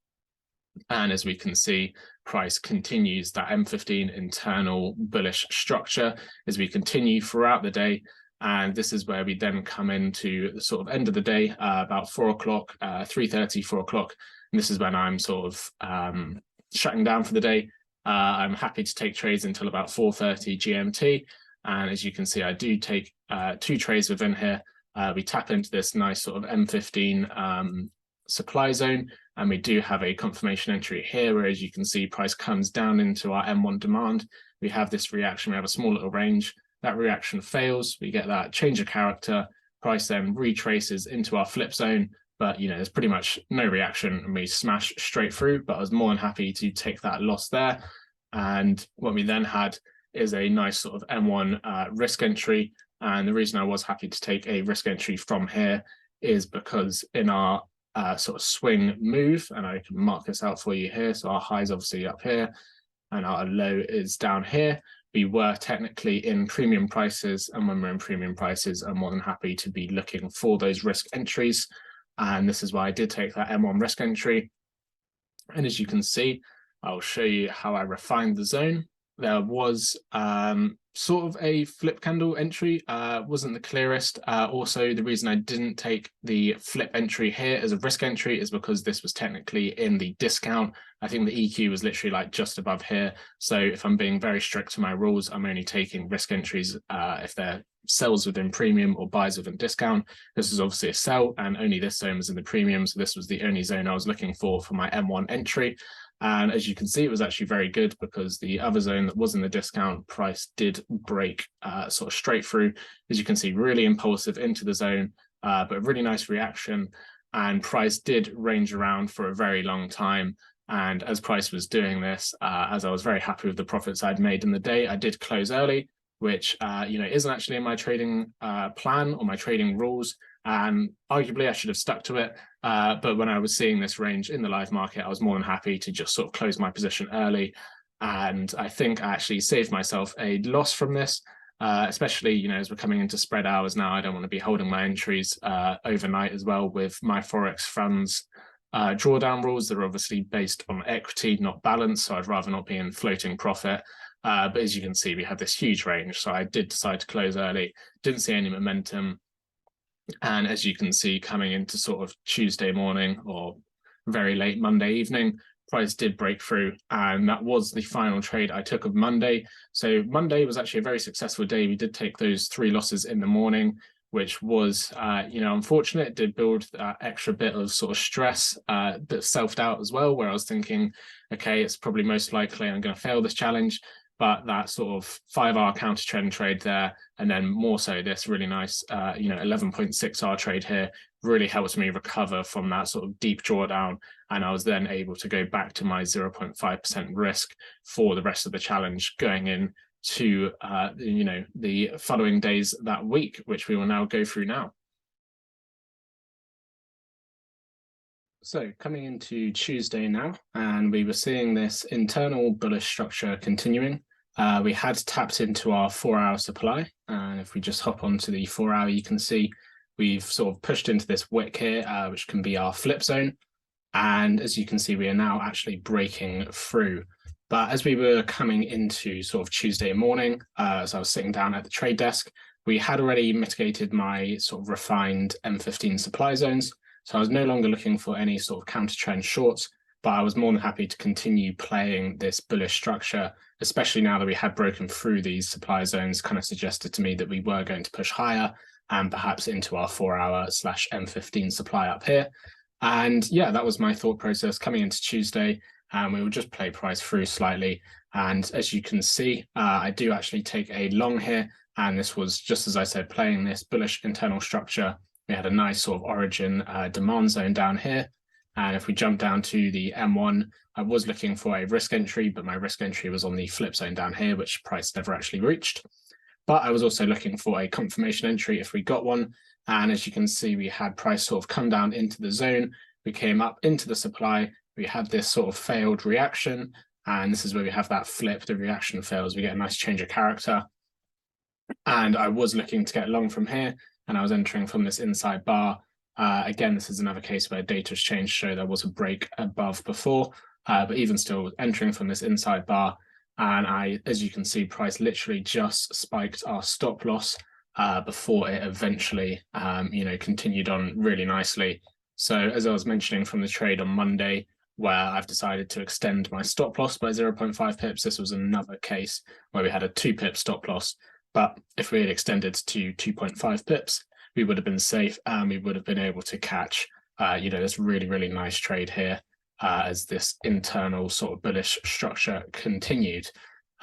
And as we can see, price continues that M15 internal bullish structure as we continue throughout the day. And this is where we then come into the sort of end of the day, about 4 o'clock, 3:30, 4 o'clock. And this is when I'm sort of shutting down for the day. I'm happy to take trades until about 4:30 GMT. And as you can see, I do take 2 trades within here. We tap into this nice sort of M15 supply zone, and we do have a confirmation entry here, where as you can see, price comes down into our M1 demand. We have this reaction, we have a small little range. That reaction fails, we get that change of character, price then retraces into our flip zone, but there's pretty much no reaction and we smash straight through. But I was more than happy to take that loss there. And what we then had is a nice sort of M1 risk entry. And the reason I was happy to take a risk entry from here is because in our sort of swing move, and I can mark this out for you here. So our high is obviously up here and our low is down here. We were technically in premium prices, and when we're in premium prices, I'm more than happy to be looking for those risk entries. And this is why I did take that M1 risk entry. And as you can see, I'll show you how I refined the zone. There was sort of a flip candle entry, wasn't the clearest. Also, the reason I didn't take the flip entry here as a risk entry is because this was technically in the discount. I think the EQ was literally like just above here. So if I'm being very strict to my rules, I'm only taking risk entries if they're sells within premium or buys within discount. This is obviously a sell, and only this zone was in the premium. So this was the only zone I was looking for my M1 entry. And as you can see, it was actually very good because the other zone that was in the discount price did break sort of straight through. As you can see, really impulsive into the zone, but a really nice reaction. And price did range around for a very long time. And as price was doing this, as I was very happy with the profits I'd made in the day, I did close early, which isn't actually in my trading plan or my trading rules. And arguably I should have stuck to it. But when I was seeing this range in the live market, I was more than happy to just sort of close my position early. And I think I actually saved myself a loss from this, especially, as we're coming into spread hours now. I don't want to be holding my entries overnight as well with my Forex funds drawdown rules. They're obviously based on equity, not balance. So I'd rather not be in floating profit. But as you can see, we have this huge range. So I did decide to close early, didn't see any momentum. And as you can see, coming into sort of Tuesday morning or very late Monday evening, price did break through. And that was the final trade I took of Monday. So Monday was actually a very successful day. We did take those 3 losses in the morning, which was, unfortunate. It did build that extra bit of sort of stress, bit of self-doubt as well, where I was thinking, okay, it's probably most likely I'm going to fail this challenge. But that sort of 5-hour counter trend trade there, and then more so this really nice, 11.6-hour trade here really helps me recover from that sort of deep drawdown. And I was then able to go back to my 0.5% risk for the rest of the challenge going in to, the following days that week, which we will now go through now. So coming into Tuesday now, and we were seeing this internal bullish structure continuing. We had tapped into our 4-hour supply, and if we just hop onto the 4-hour, you can see we've sort of pushed into this wick here, which can be our flip zone. And as you can see, we are now actually breaking through. But as we were coming into sort of Tuesday morning, as I was sitting down at the trade desk, we had already mitigated my sort of refined M15 supply zones. So I was no longer looking for any sort of counter trend shorts, but I was more than happy to continue playing this bullish structure, especially now that we had broken through these supply zones. Kind of suggested to me that we were going to push higher and perhaps into our 4-hour / M15 supply up here. And yeah, that was my thought process coming into Tuesday. and we will just play price through slightly. And as you can see, I do actually take a long here, and this was, just as I said, playing this bullish internal structure. We had a nice sort of origin demand zone down here. And if we jump down to the M1, I was looking for a risk entry, but my risk entry was on the flip zone down here, which price never actually reached. But I was also looking for a confirmation entry if we got one. And as you can see, we had price sort of come down into the zone. We came up into the supply. We had this sort of failed reaction. And this is where we have that flip. The reaction fails. We get a nice change of character. And I was looking to get long from here, and I was entering from this inside bar. Again, this is another case where data has changed, so there was a break above before, but even still entering from this inside bar. And as you can see, price literally just spiked our stop loss before it eventually, continued on really nicely. So as I was mentioning from the trade on Monday, where I've decided to extend my stop loss by 0.5 pips, this was another case where we had a 2 pip stop loss. But if we had extended to 2.5 pips, we would have been safe, and we would have been able to catch, this really, really nice trade here as this internal sort of bullish structure continued.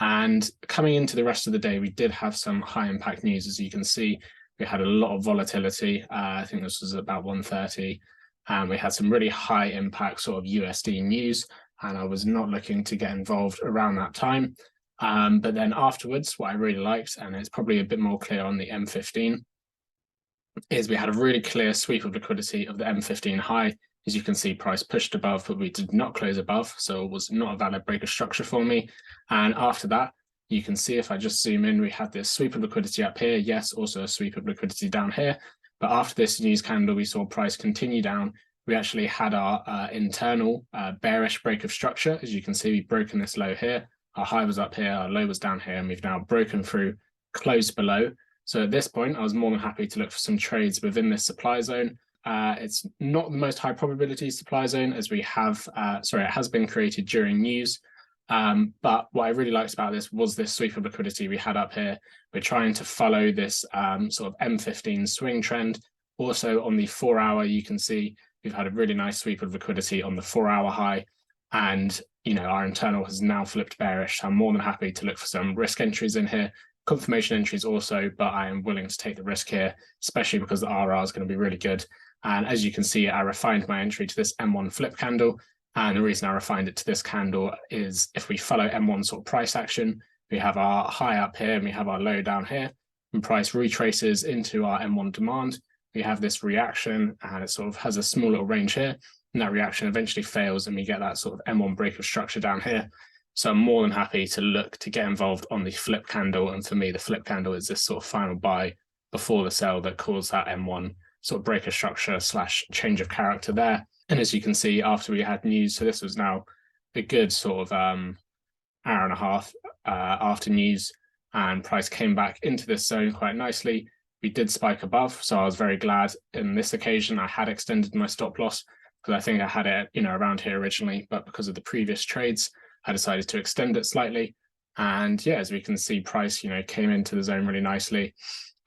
And coming into the rest of the day, we did have some high impact news. As you can see, we had a lot of volatility. I think this was about 1:30, and we had some really high impact sort of USD news, and I was not looking to get involved around that time. But then afterwards, what I really liked, and it's probably a bit more clear on the M15, is we had a really clear sweep of liquidity of the M15 high. As you can see, price pushed above, but we did not close above, so it was not a valid break of structure for me. And after that, you can see if I just zoom in, we had this sweep of liquidity up here. Yes, also a sweep of liquidity down here. But after this news candle, we saw price continue down. We actually had our internal bearish break of structure. As you can see, we've broken this low here. Our high was up here, our low was down here, and we've now broken through, closed below. So at this point, I was more than happy to look for some trades within this supply zone. It's not the most high probability supply zone, as we have, it has been created during news. But what I really liked about this was this sweep of liquidity we had up here. We're trying to follow this sort of M15 swing trend. Also on the 4 hour, you can see we've had a really nice sweep of liquidity on the 4 hour high. And, our internal has now flipped bearish. So I'm more than happy to look for some risk entries in here. Confirmation entries also, but I am willing to take the risk here, especially because the RR is going to be really good. And as you can see, I refined my entry to this M1 flip candle. And the reason I refined it to this candle is if we follow M1 sort of price action, we have our high up here and we have our low down here. And price retraces into our M1 demand. We have this reaction, and it sort of has a small little range here. And that reaction eventually fails, and we get that sort of M1 break of structure down here. So I'm more than happy to look to get involved on the flip candle. And for me, the flip candle is this sort of final buy before the sell that caused that M1 sort of break of structure / change of character there. And as you can see, after we had news, so this was now a good sort of hour and a half after news, and price came back into this zone quite nicely. We did spike above, so I was very glad in this occasion I had extended my stop loss, because I think I had it, around here originally, but because of the previous trades, I decided to extend it slightly. And yeah, as we can see, price, came into the zone really nicely.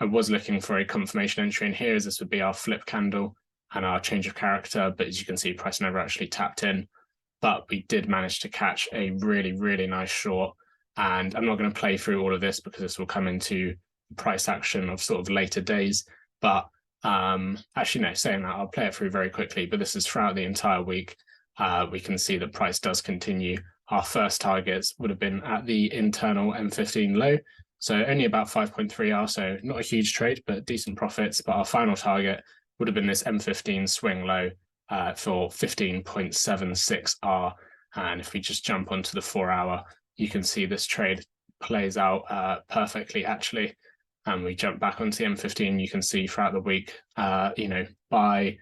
I was looking for a confirmation entry in here, as this would be our flip candle and our change of character. But as you can see, price never actually tapped in. But we did manage to catch a really, really nice short. And I'm not going to play through all of this because this will come into price action of sort of later days. But actually, no, saying that, I'll play it through very quickly. But this is throughout the entire week. We can see that price does continue. Our first targets would have been at the internal M15 low. So only about 5.3 R, so not a huge trade, but decent profits. But our final target would have been this M15 swing low for 15.76 R. And if we just jump onto the 4 hour, you can see this trade plays out perfectly, actually. And we jump back onto the M15, you can see throughout the week, by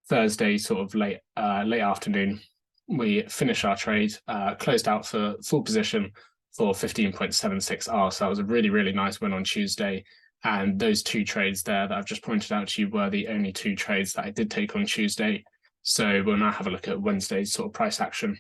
Thursday, sort of late afternoon, we finished our trade, closed out for full position for 15.76 R. So that was a really, really nice win on Tuesday. And those two trades there that I've just pointed out to you were the only two trades that I did take on Tuesday. So we'll now have a look at Wednesday's sort of price action.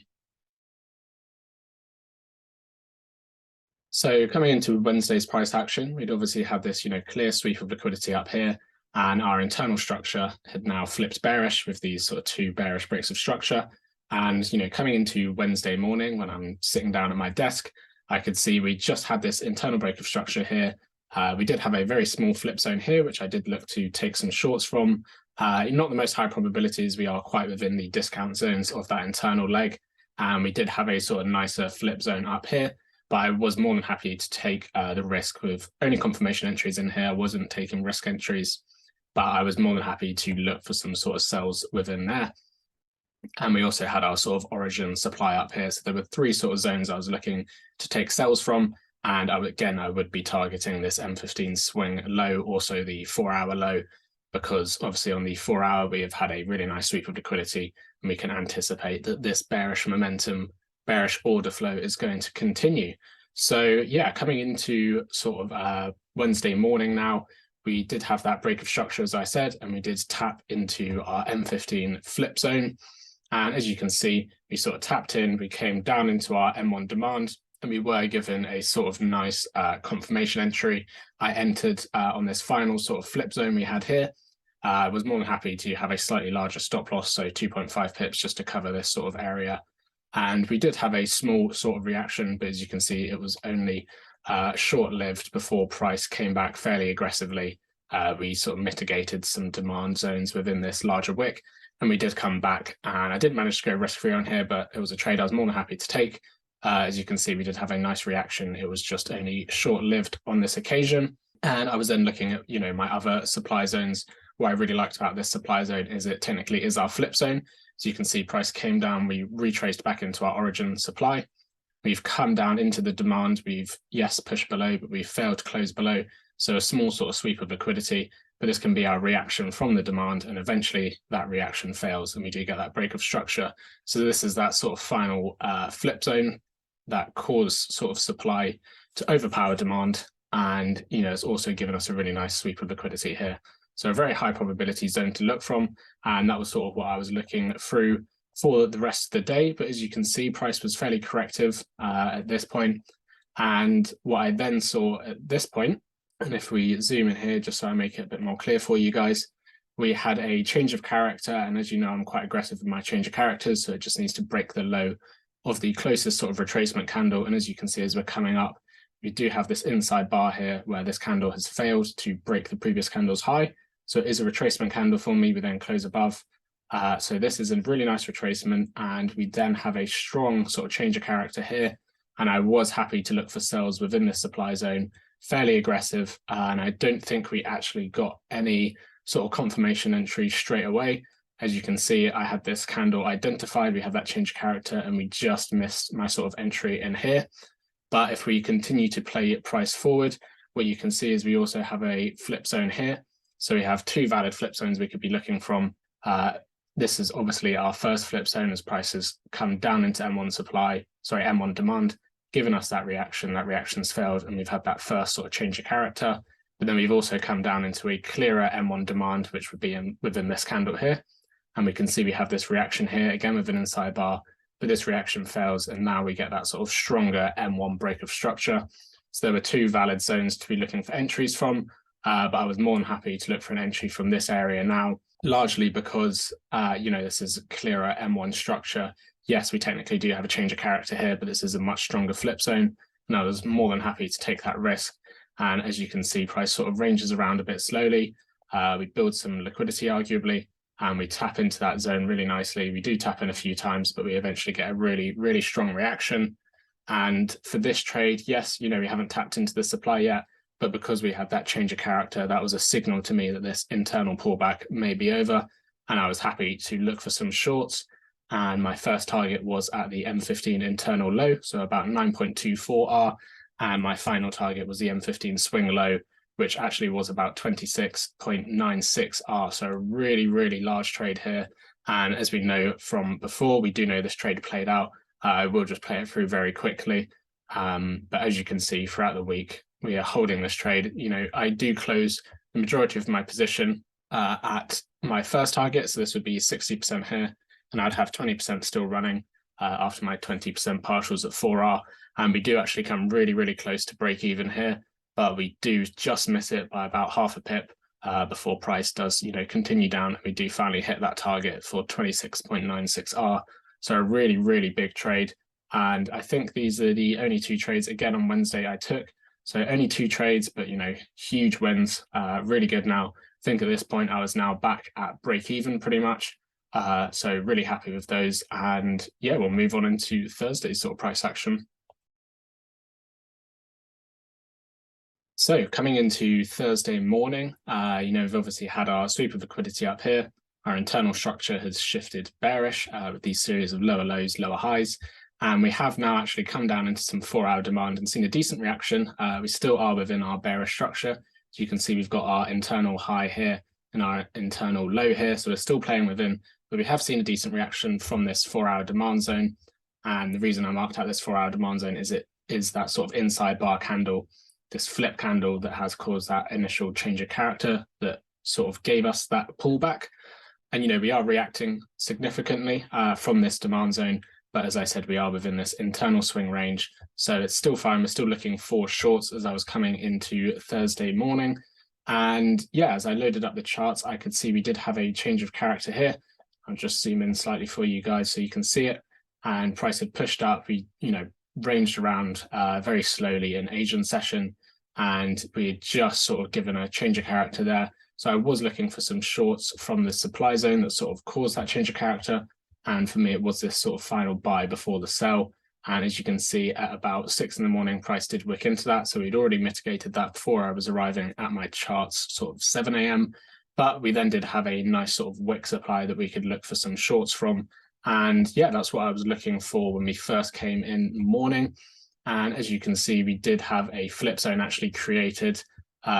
So coming into Wednesday's price action, we'd obviously had this, clear sweep of liquidity up here, and our internal structure had now flipped bearish with these sort of two bearish breaks of structure. And, coming into Wednesday morning when I'm sitting down at my desk, I could see we just had this internal break of structure here. We did have a very small flip zone here, which I did look to take some shorts from. Not the most high probabilities. We are quite within the discount zones of that internal leg. And we did have a sort of nicer flip zone up here. But I was more than happy to take the risk with only confirmation entries in here. I wasn't taking risk entries, but I was more than happy to look for some sort of sells within there. And we also had our sort of origin supply up here. So there were three sort of zones I was looking to take sells from. And I would be targeting this M15 swing low, also the 4-hour low, because obviously on the 4-hour, we have had a really nice sweep of liquidity, and we can anticipate that this bearish momentum, bearish order flow is going to continue. So yeah, coming into sort of Wednesday morning now, we did have that break of structure, as I said, and we did tap into our M15 flip zone. And as you can see, we sort of tapped in, we came down into our M1 demand, and we were given a sort of nice confirmation entry. I entered on this final sort of flip zone we had here. I was more than happy to have a slightly larger stop loss, so 2.5 pips just to cover this sort of area. And we did have a small sort of reaction, but as you can see, it was only short-lived before price came back fairly aggressively. We sort of mitigated some demand zones within this larger wick, and we did come back. And I did manage to go risk-free on here, but it was a trade I was more than happy to take. As you can see, we did have a nice reaction. It was just only short-lived on this occasion. And I was then looking at, my other supply zones. What I really liked about this supply zone is it technically is our flip zone. So you can see price came down, we retraced back into our origin supply. We've come down into the demand. We've, yes, pushed below, but we've failed to close below. So a small sort of sweep of liquidity, but this can be our reaction from the demand, and eventually that reaction fails and we do get that break of structure. So this is that sort of final flip zone that caused sort of supply to overpower demand. And, it's also given us a really nice sweep of liquidity here. So a very high probability zone to look from. And that was sort of what I was looking through for the rest of the day. But as you can see, price was fairly corrective at this point. And what I then saw at this point, and if we zoom in here, just so I make it a bit more clear for you guys, we had a change of character. And as you know, I'm quite aggressive with my change of characters. So it just needs to break the low of the closest sort of retracement candle. And as you can see, as we're coming up, we do have this inside bar here where this candle has failed to break the previous candle's high. So it is a retracement candle for me. We then close above. So this is a really nice retracement. And we then have a strong sort of change of character here. And I was happy to look for sells within this supply zone, fairly aggressive. And I don't think we actually got any sort of confirmation entry straight away. As you can see, I had this candle identified. We have that change of character, and we just missed my sort of entry in here. But if we continue to play price forward, what you can see is we also have a flip zone here. So we have two valid flip zones we could be looking from. This is obviously our first flip zone as prices come down into M1 demand, giving us that reaction. That reaction's failed, and we've had that first sort of change of character. But then we've also come down into a clearer M1 demand, which would be within this candle here. And we can see we have this reaction here, again with an inside bar, but this reaction fails, and now we get that sort of stronger M1 break of structure. So there were two valid zones to be looking for entries from, but I was more than happy to look for an entry from this area now, largely because, this is a clearer M1 structure. Yes, we technically do have a change of character here, but this is a much stronger flip zone, and I was more than happy to take that risk. And as you can see, price sort of ranges around a bit slowly. We build some liquidity, arguably, and we tap into that zone really nicely. We do tap in a few times, but we eventually get a really, really strong reaction. And for this trade, yes, we haven't tapped into the supply yet, but because we had that change of character, that was a signal to me that this internal pullback may be over. And I was happy to look for some shorts. And my first target was at the M15 internal low, so about 9.24R. And my final target was the M15 swing low, which actually was about 26.96R. So a really, really large trade here. And as we know from before, we do know this trade played out. I will just play it through very quickly. But as you can see, throughout the week, we are holding this trade. I do close the majority of my position at my first target. So this would be 60% here. And I'd have 20% still running after my 20% partials at 4R. And we do actually come really, really close to break even here. But we do just miss it by about half a pip before price does, continue down. We do finally hit that target for 26.96R. So a really, really big trade. And I think these are the only 2 trades again on Wednesday I took. So only 2 trades, but huge wins, really good now. I think at this point I was now back at break even pretty much. So really happy with those. And yeah, we'll move on into Thursday's sort of price action. So coming into Thursday morning, we've obviously had our sweep of liquidity up here. Our internal structure has shifted bearish with these series of lower lows, lower highs. And we have now actually come down into some 4-hour demand and seen a decent reaction. We still are within our bearish structure. As you can see, we've got our internal high here and our internal low here. So we're still playing within, but we have seen a decent reaction from this 4-hour demand zone. And the reason I marked out this 4-hour demand zone is it is that sort of inside bar candle, this flip candle that has caused that initial change of character that sort of gave us that pullback. And, we are reacting significantly from this demand zone. But as I said, we are within this internal swing range. So it's still fine. We're still looking for shorts as I was coming into Thursday morning. And yeah, as I loaded up the charts, I could see we did have a change of character here. I'll just zoom in slightly for you guys so you can see it. And price had pushed up. We, ranged around very slowly in Asian session. And we had just sort of given a change of character there. So I was looking for some shorts from the supply zone that sort of caused that change of character. And for me, it was this sort of final buy before the sell. And as you can see, at about 6 in the morning, price did wick into that. So we'd already mitigated that before I was arriving at my charts, sort of 7 a.m. But we then did have a nice sort of wick supply that we could look for some shorts from. And yeah, that's what I was looking for when we first came in the morning. And as you can see, we did have a flip zone actually created.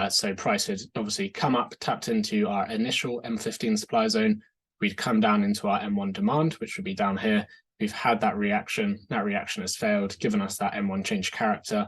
So price had obviously come up, tapped into our initial M15 supply zone. We'd come down into our M1 demand, which would be down here. We've had that reaction. That reaction has failed, given us that M1 change character.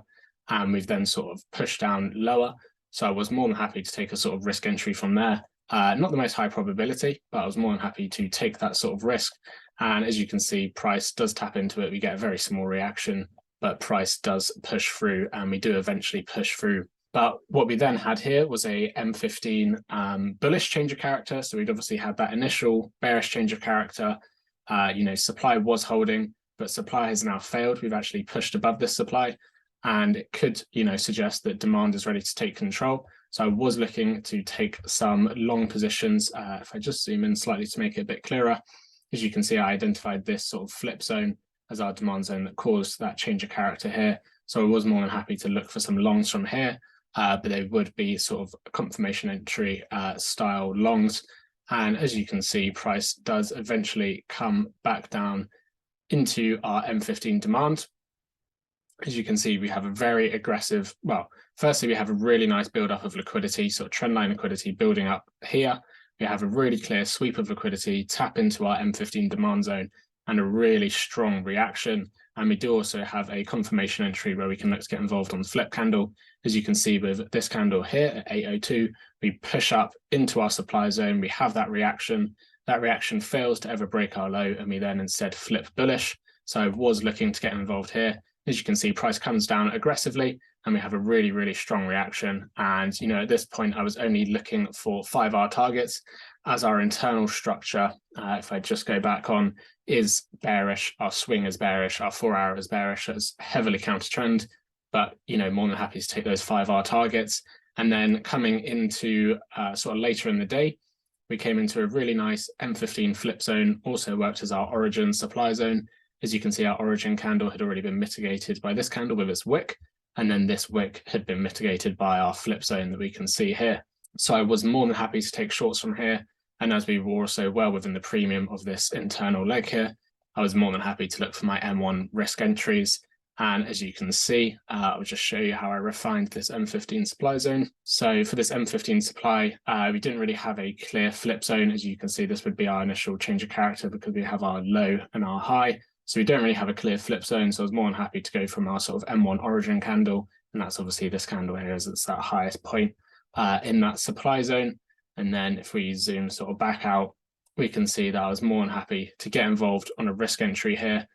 And we've then sort of pushed down lower. So I was more than happy to take a sort of risk entry from there. Not the most high probability, but I was more than happy to take that sort of risk. And as you can see, price does tap into it. We get a very small reaction, but price does push through, and we do eventually push through. But what we then had here was a M15 bullish change of character. So we'd obviously had that initial bearish change of character. Supply was holding, but supply has now failed. We've actually pushed above this supply, and it could, suggest that demand is ready to take control. So I was looking to take some long positions. If I just zoom in slightly to make it a bit clearer, as you can see, I identified this sort of flip zone as our demand zone that caused that change of character here. So I was more than happy to look for some longs from here. But they would be sort of confirmation entry style longs. And as you can see, price does eventually come back down into our M15 demand. As you can see, we have a very aggressive, well, firstly, we have a really nice build-up of liquidity, sort of trendline liquidity building up here. We have a really clear sweep of liquidity, tap into our M15 demand zone, and a really strong reaction. And we do also have a confirmation entry where we can look to get involved on the flip candle. As you can see with this candle here at 802, we push up into our supply zone. We have that reaction. That reaction fails to ever break our low, and we then instead flip bullish. So I was looking to get involved here. As you can see, price comes down aggressively, and we have a really, really strong reaction. And, at this point, I was only looking for 5-hour targets as our internal structure, if I just go back on, is bearish. Our swing is bearish. Our 4-hour is bearish. It's heavily counter trend, but, more than happy to take those 5-hour targets. And then coming into sort of later in the day, we came into a really nice M15 flip zone, also worked as our origin supply zone. As you can see, our origin candle had already been mitigated by this candle with its wick, and then this wick had been mitigated by our flip zone that we can see here. So I was more than happy to take shorts from here, and as we were also well within the premium of this internal leg here, I was more than happy to look for my M1 risk entries. And as you can see, I'll just show you how I refined this M15 supply zone. So for this M15 supply, we didn't really have a clear flip zone. As you can see, this would be our initial change of character because we have our low and our high. So we don't really have a clear flip zone. So I was more than happy to go from our sort of M1 origin candle. And that's obviously this candle here, as it's that highest point in that supply zone. And then if we zoom sort of back out, we can see that I was more than happy to get involved on a risk entry here,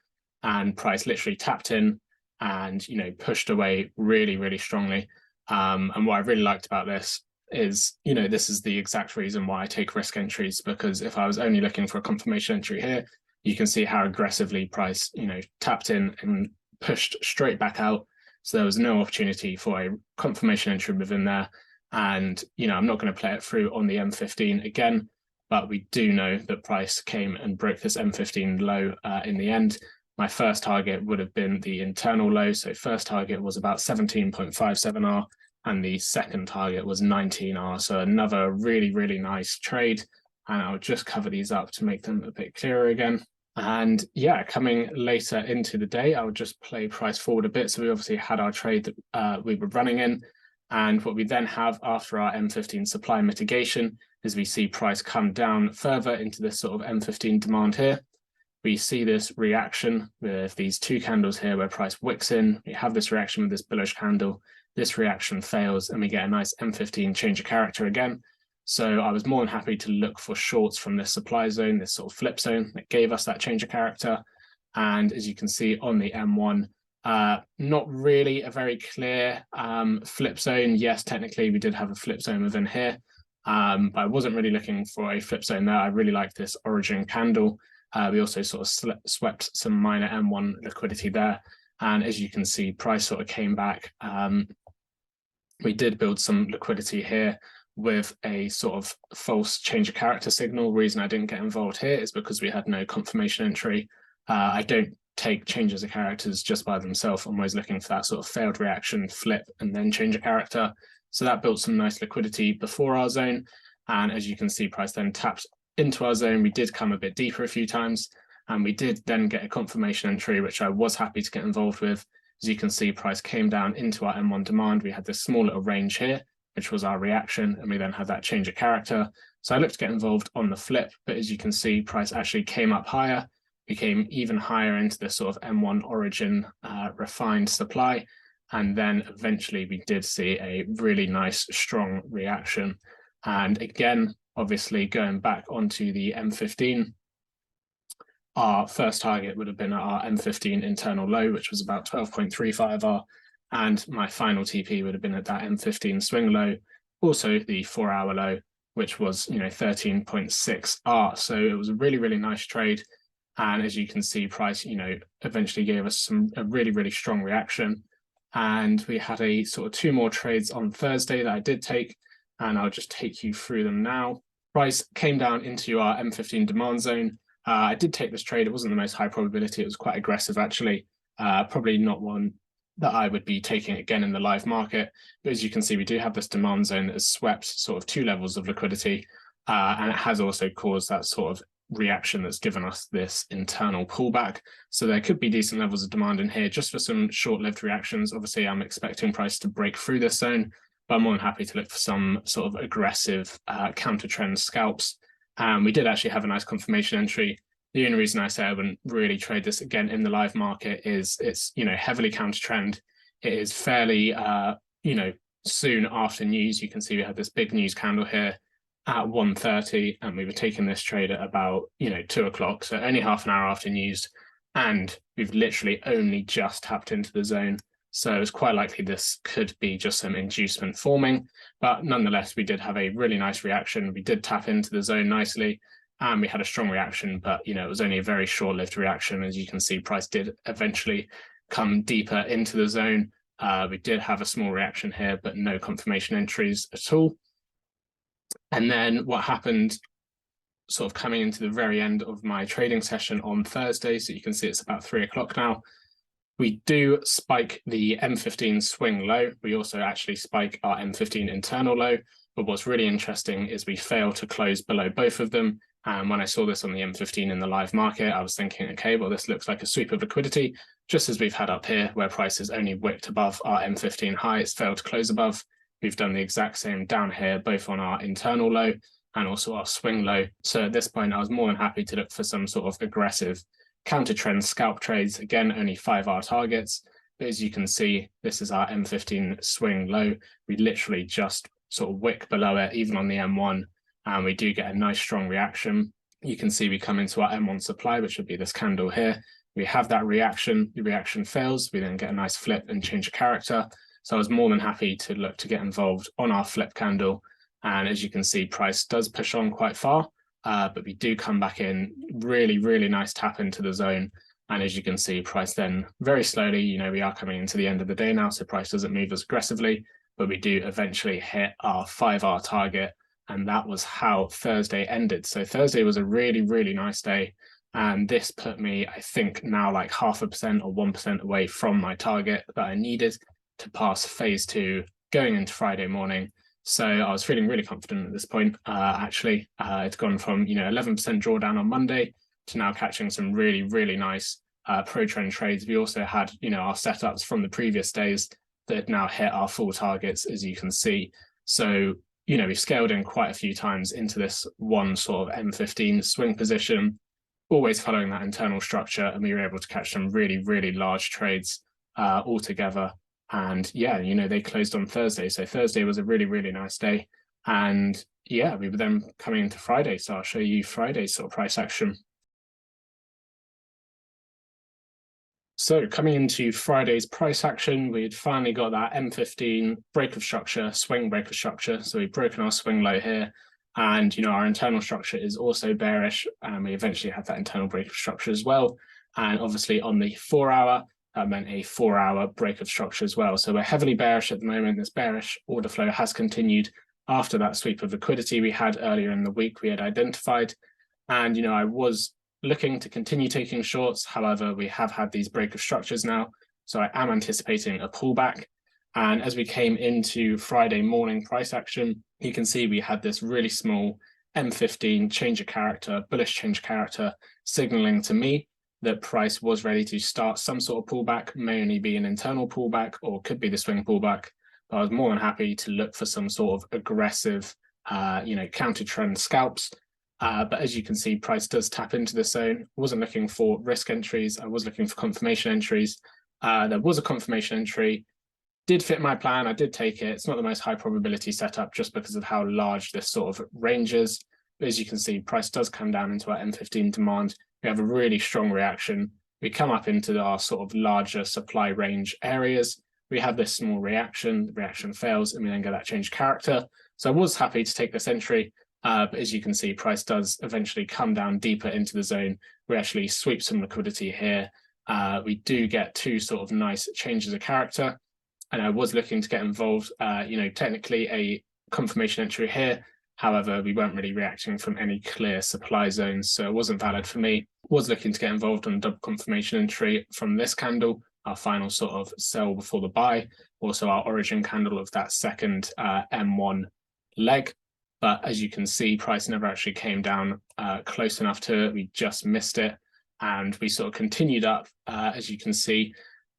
and price literally tapped in and, pushed away really, really strongly. And what I really liked about this is, this is the exact reason why I take risk entries, because if I was only looking for a confirmation entry here, you can see how aggressively price, tapped in and pushed straight back out. So there was no opportunity for a confirmation entry within there. And, I'm not going to play it through on the M15 again, but we do know that price came and broke this M15 low in the end. My first target would have been the internal low. So first target was about 17.57R and the second target was 19R. So another really, really nice trade. And I'll just cover these up to make them a bit clearer again. And yeah, coming later into the day, I'll just play price forward a bit. So we obviously had our trade that we were running in. And what we then have after our M15 supply mitigation is we see price come down further into this sort of M15 demand here. We see this reaction with these two candles here where price wicks in. We have this reaction with this bullish candle. This reaction fails and we get a nice M15 change of character again. So I was more than happy to look for shorts from this supply zone, this sort of flip zone that gave us that change of character. And as you can see on the M1, not really a very clear flip zone. Yes, technically we did have a flip zone within here, but I wasn't really looking for a flip zone there. I really like this origin candle. We also sort of swept some minor M1 liquidity there. And as you can see, price sort of came back. We did build some liquidity here with a sort of false change of character signal. Reason I didn't get involved here is because we had no confirmation entry. I don't take changes of characters just by themselves. I'm always looking for that sort of failed reaction, flip, and then change of character. So that built some nice liquidity before our zone. And as you can see, price then tapped into our zone. We did come a bit deeper a few times, and we did then get a confirmation entry, which I was happy to get involved with. As you can see, price came down into our M1 demand. We had this small little range here, which was our reaction, and we then had that change of character. So I looked to get involved on the flip, but as you can see, price actually came up higher, became even higher into this sort of M1 origin refined supply. And then eventually we did see a really nice, strong reaction. And again, obviously going back onto the M15, our first target would have been our M15 internal low, which was about 12.35R. And my final TP would have been at that M15 swing low, also the 4-hour low, which was 13.6R. So it was a really, really nice trade. And as you can see, price, eventually gave us a really, really strong reaction. And we had a sort of two more trades on Thursday that I did take, and I'll just take you through them now. Price came down into our M15 demand zone. I did take this trade. It wasn't the most high probability. It was quite aggressive, actually. Probably not one that I would be taking again in the live market. But as you can see, we do have this demand zone that has swept sort of two levels of liquidity. And it has also caused that sort of reaction that's given us this internal pullback. So there could be decent levels of demand in here just for some short-lived reactions. Obviously, I'm expecting price to break through this zone, but I'm more than happy to look for some sort of aggressive counter-trend scalps. We did actually have a nice confirmation entry. The only reason I say I wouldn't really trade this again in the live market is it's, heavily counter-trend. It is fairly, soon after news. You can see we had this big news candle here at 1:30, and we were taking this trade at about 2 o'clock, so only half an hour after news, and we've literally only just tapped into the zone. So it's quite likely this could be just some inducement forming, but nonetheless we did have a really nice reaction. We did tap into the zone nicely and we had a strong reaction, but it was only a very short-lived reaction. As you can see, price did eventually come deeper into the zone. We did have a small reaction here, but no confirmation entries at all. And then what happened sort of coming into the very end of my trading session on Thursday, so you can see it's about 3 o'clock now, we do spike the M15 swing low. We also actually spike our M15 internal low, but what's really interesting is we fail to close below both of them. And when I saw this on the M15 in the live market, I was thinking, okay, well, this looks like a sweep of liquidity, just as we've had up here, where price has only wicked above our M15 high, it's failed to close above. We've done the exact same down here, both on our internal low and also our swing low. So at this point, I was more than happy to look for some sort of aggressive counter trend scalp trades. Again, only 5R targets. But as you can see, this is our M15 swing low. We literally just sort of wick below it, even on the M1, and we do get a nice strong reaction. You can see we come into our M1 supply, which would be this candle here. We have that reaction, the reaction fails, we then get a nice flip and change of character. So I was more than happy to look to get involved on our flip candle. And as you can see, price does push on quite far. but we do come back in, really nice tap into the zone. And as you can see, price then very slowly, we are coming into the end of the day now, so price doesn't move as aggressively, but we do eventually hit our 5-hour target. And that was how Thursday ended. So Thursday was a really nice day. And this put me, I think, now like 0.5% or 1% away from my target that I needed to pass phase 2 going into Friday morning. So I was feeling really confident at this point. Actually, it's gone from 11% drawdown on Monday to now catching some really nice pro trend trades. We also had our setups from the previous days that had now hit our full targets, as you can see. So we've scaled in quite a few times into this one sort of M15 swing position, always following that internal structure, and we were able to catch some really large trades all together. And yeah, they closed on Thursday. So Thursday was a really nice day. And yeah, we were then coming into Friday. So I'll show you Friday's sort of price action. So coming into Friday's price action, we'd finally got that M15 break of structure, swing break of structure. So we've broken our swing low here. And our internal structure is also bearish, and we eventually had that internal break of structure as well. And obviously on the 4-hour, that meant a 4-hour break of structure as well. So we're heavily bearish at the moment. This bearish order flow has continued after that sweep of liquidity we had earlier in the week we had identified. And I was looking to continue taking shorts. However, we have had these break of structures now, so I am anticipating a pullback. And as we came into Friday morning price action, you can see we had this really small M15 change of character, bullish change of character, signaling to me that price was ready to start some sort of pullback, may only be an internal pullback or could be the swing pullback. But I was more than happy to look for some sort of aggressive, counter trend scalps. But as you can see, price does tap into the zone. I wasn't looking for risk entries. I was looking for confirmation entries. There was a confirmation entry. Did fit my plan. I did take it. It's not the most high probability setup just because of how large this sort of range is. But as you can see, price does come down into our M15 demand. We have a really strong reaction. We come up into our sort of larger supply range areas. We have this small reaction. The reaction fails, and we then get that change character. So I was happy to take this entry. But as you can see, price does eventually come down deeper into the zone. We actually sweep some liquidity here. We do get two sort of nice changes of character. And I was looking to get involved, technically a confirmation entry here. However, we weren't really reacting from any clear supply zones, so it wasn't valid for me. Was looking to get involved on a double confirmation entry from this candle, our final sort of sell before the buy, also our origin candle of that second M1 leg. But as you can see, price never actually came down close enough to it. We just missed it. And we sort of continued up, as you can see,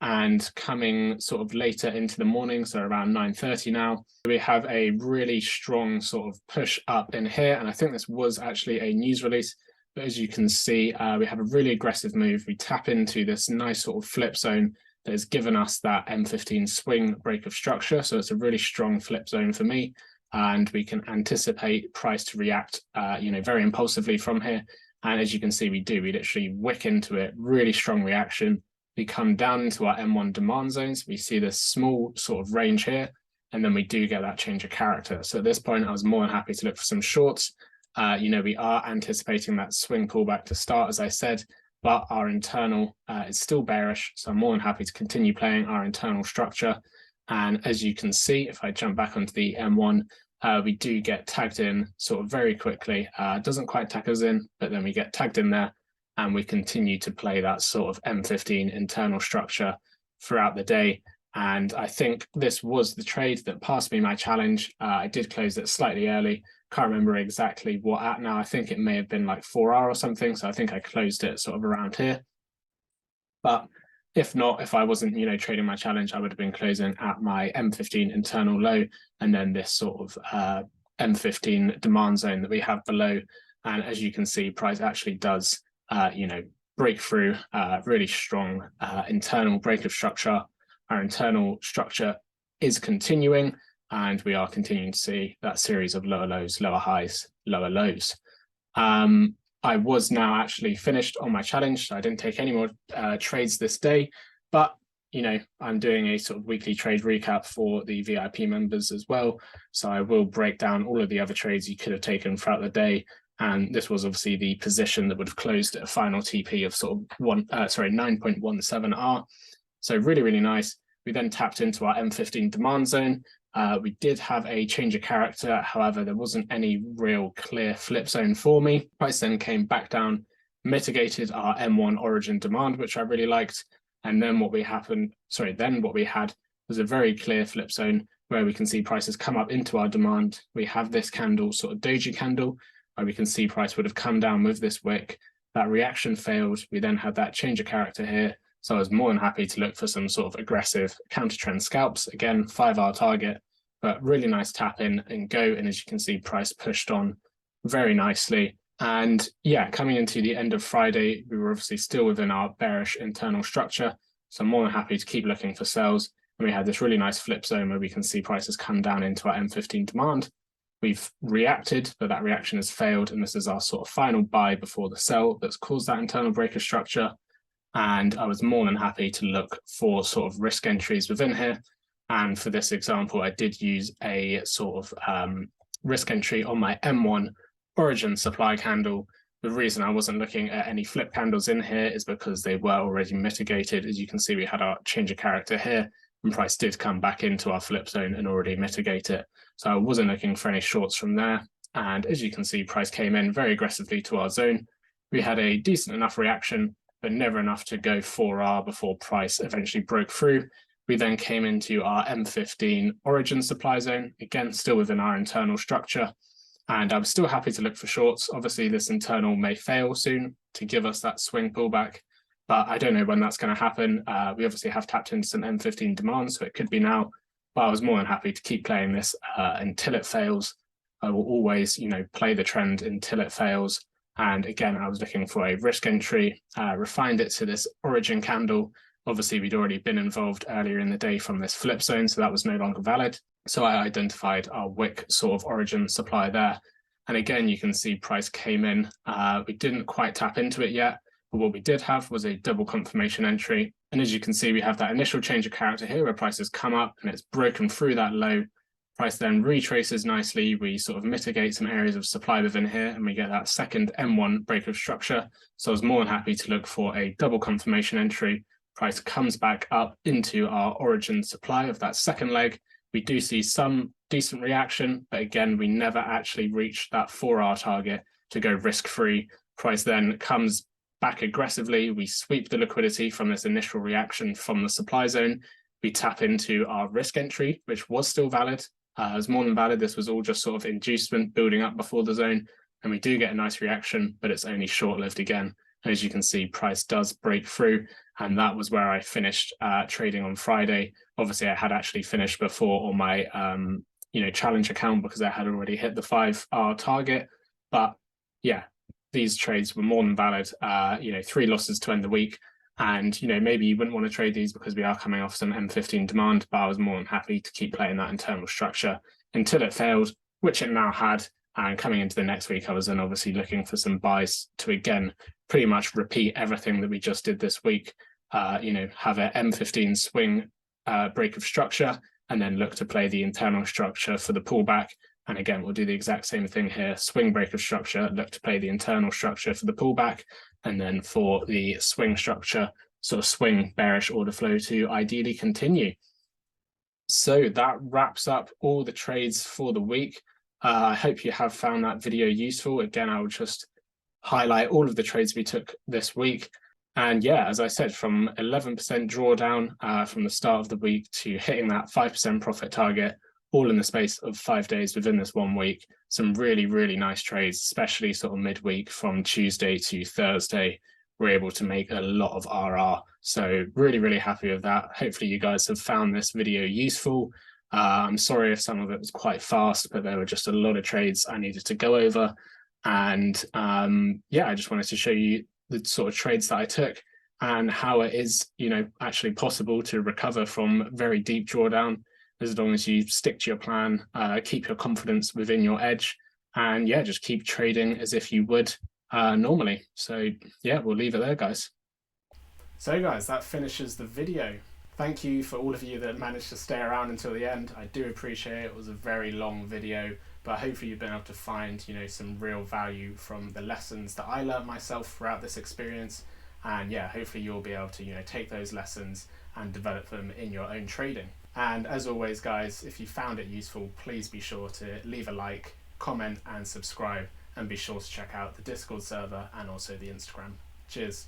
and coming sort of later into the morning, so around 9:30 now, we have a really strong sort of push up in here. And I think this was actually a news release. But as you can see, we have a really aggressive move. We tap into this nice sort of flip zone that has given us that M15 swing break of structure. So it's a really strong flip zone for me. And we can anticipate price to react, very impulsively from here. And as you can see, we do. We literally wick into it, really strong reaction. We come down into our M1 demand zones. We see this small sort of range here, and then we do get that change of character. So at this point, I was more than happy to look for some shorts. We are anticipating that swing pullback to start, as I said, but our internal is still bearish. So I'm more than happy to continue playing our internal structure. And as you can see, if I jump back onto the M1, we do get tagged in sort of very quickly. It doesn't quite tag us in, but then we get tagged in there, and we continue to play that sort of M15 internal structure throughout the day. And I think this was the trade that passed me my challenge. I did close it slightly early. Can't remember exactly what at now. I think it may have been like 4-hour or something. So I think I closed it sort of around here. But if not, if I wasn't, trading my challenge, I would have been closing at my M15 internal low, and then this sort of M15 demand zone that we have below. And as you can see, price actually does, break through really strong internal break of structure. Our internal structure is continuing, and we are continuing to see that series of lower lows, lower highs, lower lows. I was now actually finished on my challenge, so I didn't take any more trades this day, but I'm doing a sort of weekly trade recap for the VIP members as well. So I will break down all of the other trades you could have taken throughout the day And this was obviously the position that would have closed at a final TP of sort of 9.17R. So really, really nice. We then tapped into our M15 demand zone. We did have a change of character. However, there wasn't any real clear flip zone for me. Price then came back down, mitigated our M1 origin demand, which I really liked. And then what we had was a very clear flip zone where we can see prices come up into our demand. We have this candle, sort of doji candle, where we can see price would have come down with this wick. That reaction failed. We then had that change of character here. So I was more than happy to look for some sort of aggressive counter trend scalps. Again, 5R target, but really nice tap in and go. And as you can see, price pushed on very nicely. And yeah, coming into the end of Friday, we were obviously still within our bearish internal structure. So I'm more than happy to keep looking for sells. And we had this really nice flip zone where we can see prices come down into our M15 demand. We've reacted, but that reaction has failed. And this is our sort of final buy before the sell that's caused that internal breaker structure. And I was more than happy to look for sort of risk entries within here. And for this example, I did use a sort of risk entry on my M1 origin supply candle. The reason I wasn't looking at any flip candles in here is because they were already mitigated. As you can see, we had our change of character here, and price did come back into our flip zone and already mitigate it. So I wasn't looking for any shorts from there. And as you can see, price came in very aggressively to our zone. We had a decent enough reaction, but never enough to go 4R before price eventually broke through. We then came into our M15 origin supply zone, again, still within our internal structure. And I was still happy to look for shorts. Obviously, this internal may fail soon to give us that swing pullback, but I don't know when that's going to happen. We obviously have tapped into some M15 demand, so it could be now. But I was more than happy to keep playing this until it fails. I will always, play the trend until it fails. And again, I was looking for a risk entry, refined it to this origin candle. Obviously, we'd already been involved earlier in the day from this flip zone, so that was no longer valid. So I identified our wick sort of origin supply there. And again, you can see price came in. We didn't quite tap into it yet, but what we did have was a double confirmation entry. And as you can see, we have that initial change of character here where prices come up and it's broken through that low. Price then retraces nicely. We sort of mitigate some areas of supply within here and we get that second M1 break of structure. So I was more than happy to look for a double confirmation entry. Price comes back up into our origin supply of that second leg. We do see some decent reaction, but again, we never actually reach that 4R target to go risk-free. Price then comes back aggressively. We sweep the liquidity from this initial reaction from the supply zone. We tap into our risk entry, which was still valid. It was more than valid. This was all just sort of inducement building up before the zone. And we do get a nice reaction, but it's only short-lived again. And as you can see, price does break through. And that was where I finished trading on Friday. Obviously, I had actually finished before on my challenge account because I had already hit the 5R target. But yeah, these trades were more than valid. 3 losses to end the week. And, maybe you wouldn't want to trade these because we are coming off some M15 demand, but I was more than happy to keep playing that internal structure until it failed, which it now had. And coming into the next week, I was then obviously looking for some buys to, again, pretty much repeat everything that we just did this week. Have an M15 swing break of structure and then look to play the internal structure for the pullback. And again, we'll do the exact same thing here. Swing break of structure, look to play the internal structure for the pullback. And then for the swing structure, sort of swing bearish order flow to ideally continue. So that wraps up all the trades for the week. I hope you have found that video useful. Again, I will just highlight all of the trades we took this week. And yeah, as I said, from 11% drawdown from the start of the week to hitting that 5% profit target, all in the space of 5 days within this 1 week. Some really, really nice trades, especially sort of midweek from Tuesday to Thursday. We're able to make a lot of RR. So really, really happy with that. Hopefully you guys have found this video useful. I'm sorry if some of it was quite fast, but there were just a lot of trades I needed to go over. And I just wanted to show you the sort of trades that I took and how it is, actually possible to recover from very deep drawdown as long as you stick to your plan, keep your confidence within your edge, and yeah, just keep trading as if you would normally. So yeah, we'll leave it there, guys. So guys, that finishes the video. Thank you for all of you that managed to stay around until the end. I do appreciate it. It was a very long video, but hopefully you've been able to find, you know, some real value from the lessons that I learned myself throughout this experience. And yeah, hopefully you'll be able to, you know, take those lessons and develop them in your own trading. And as always, guys, if you found it useful, please be sure to leave a like, comment and subscribe, and be sure to check out the Discord server and also the Instagram. Cheers.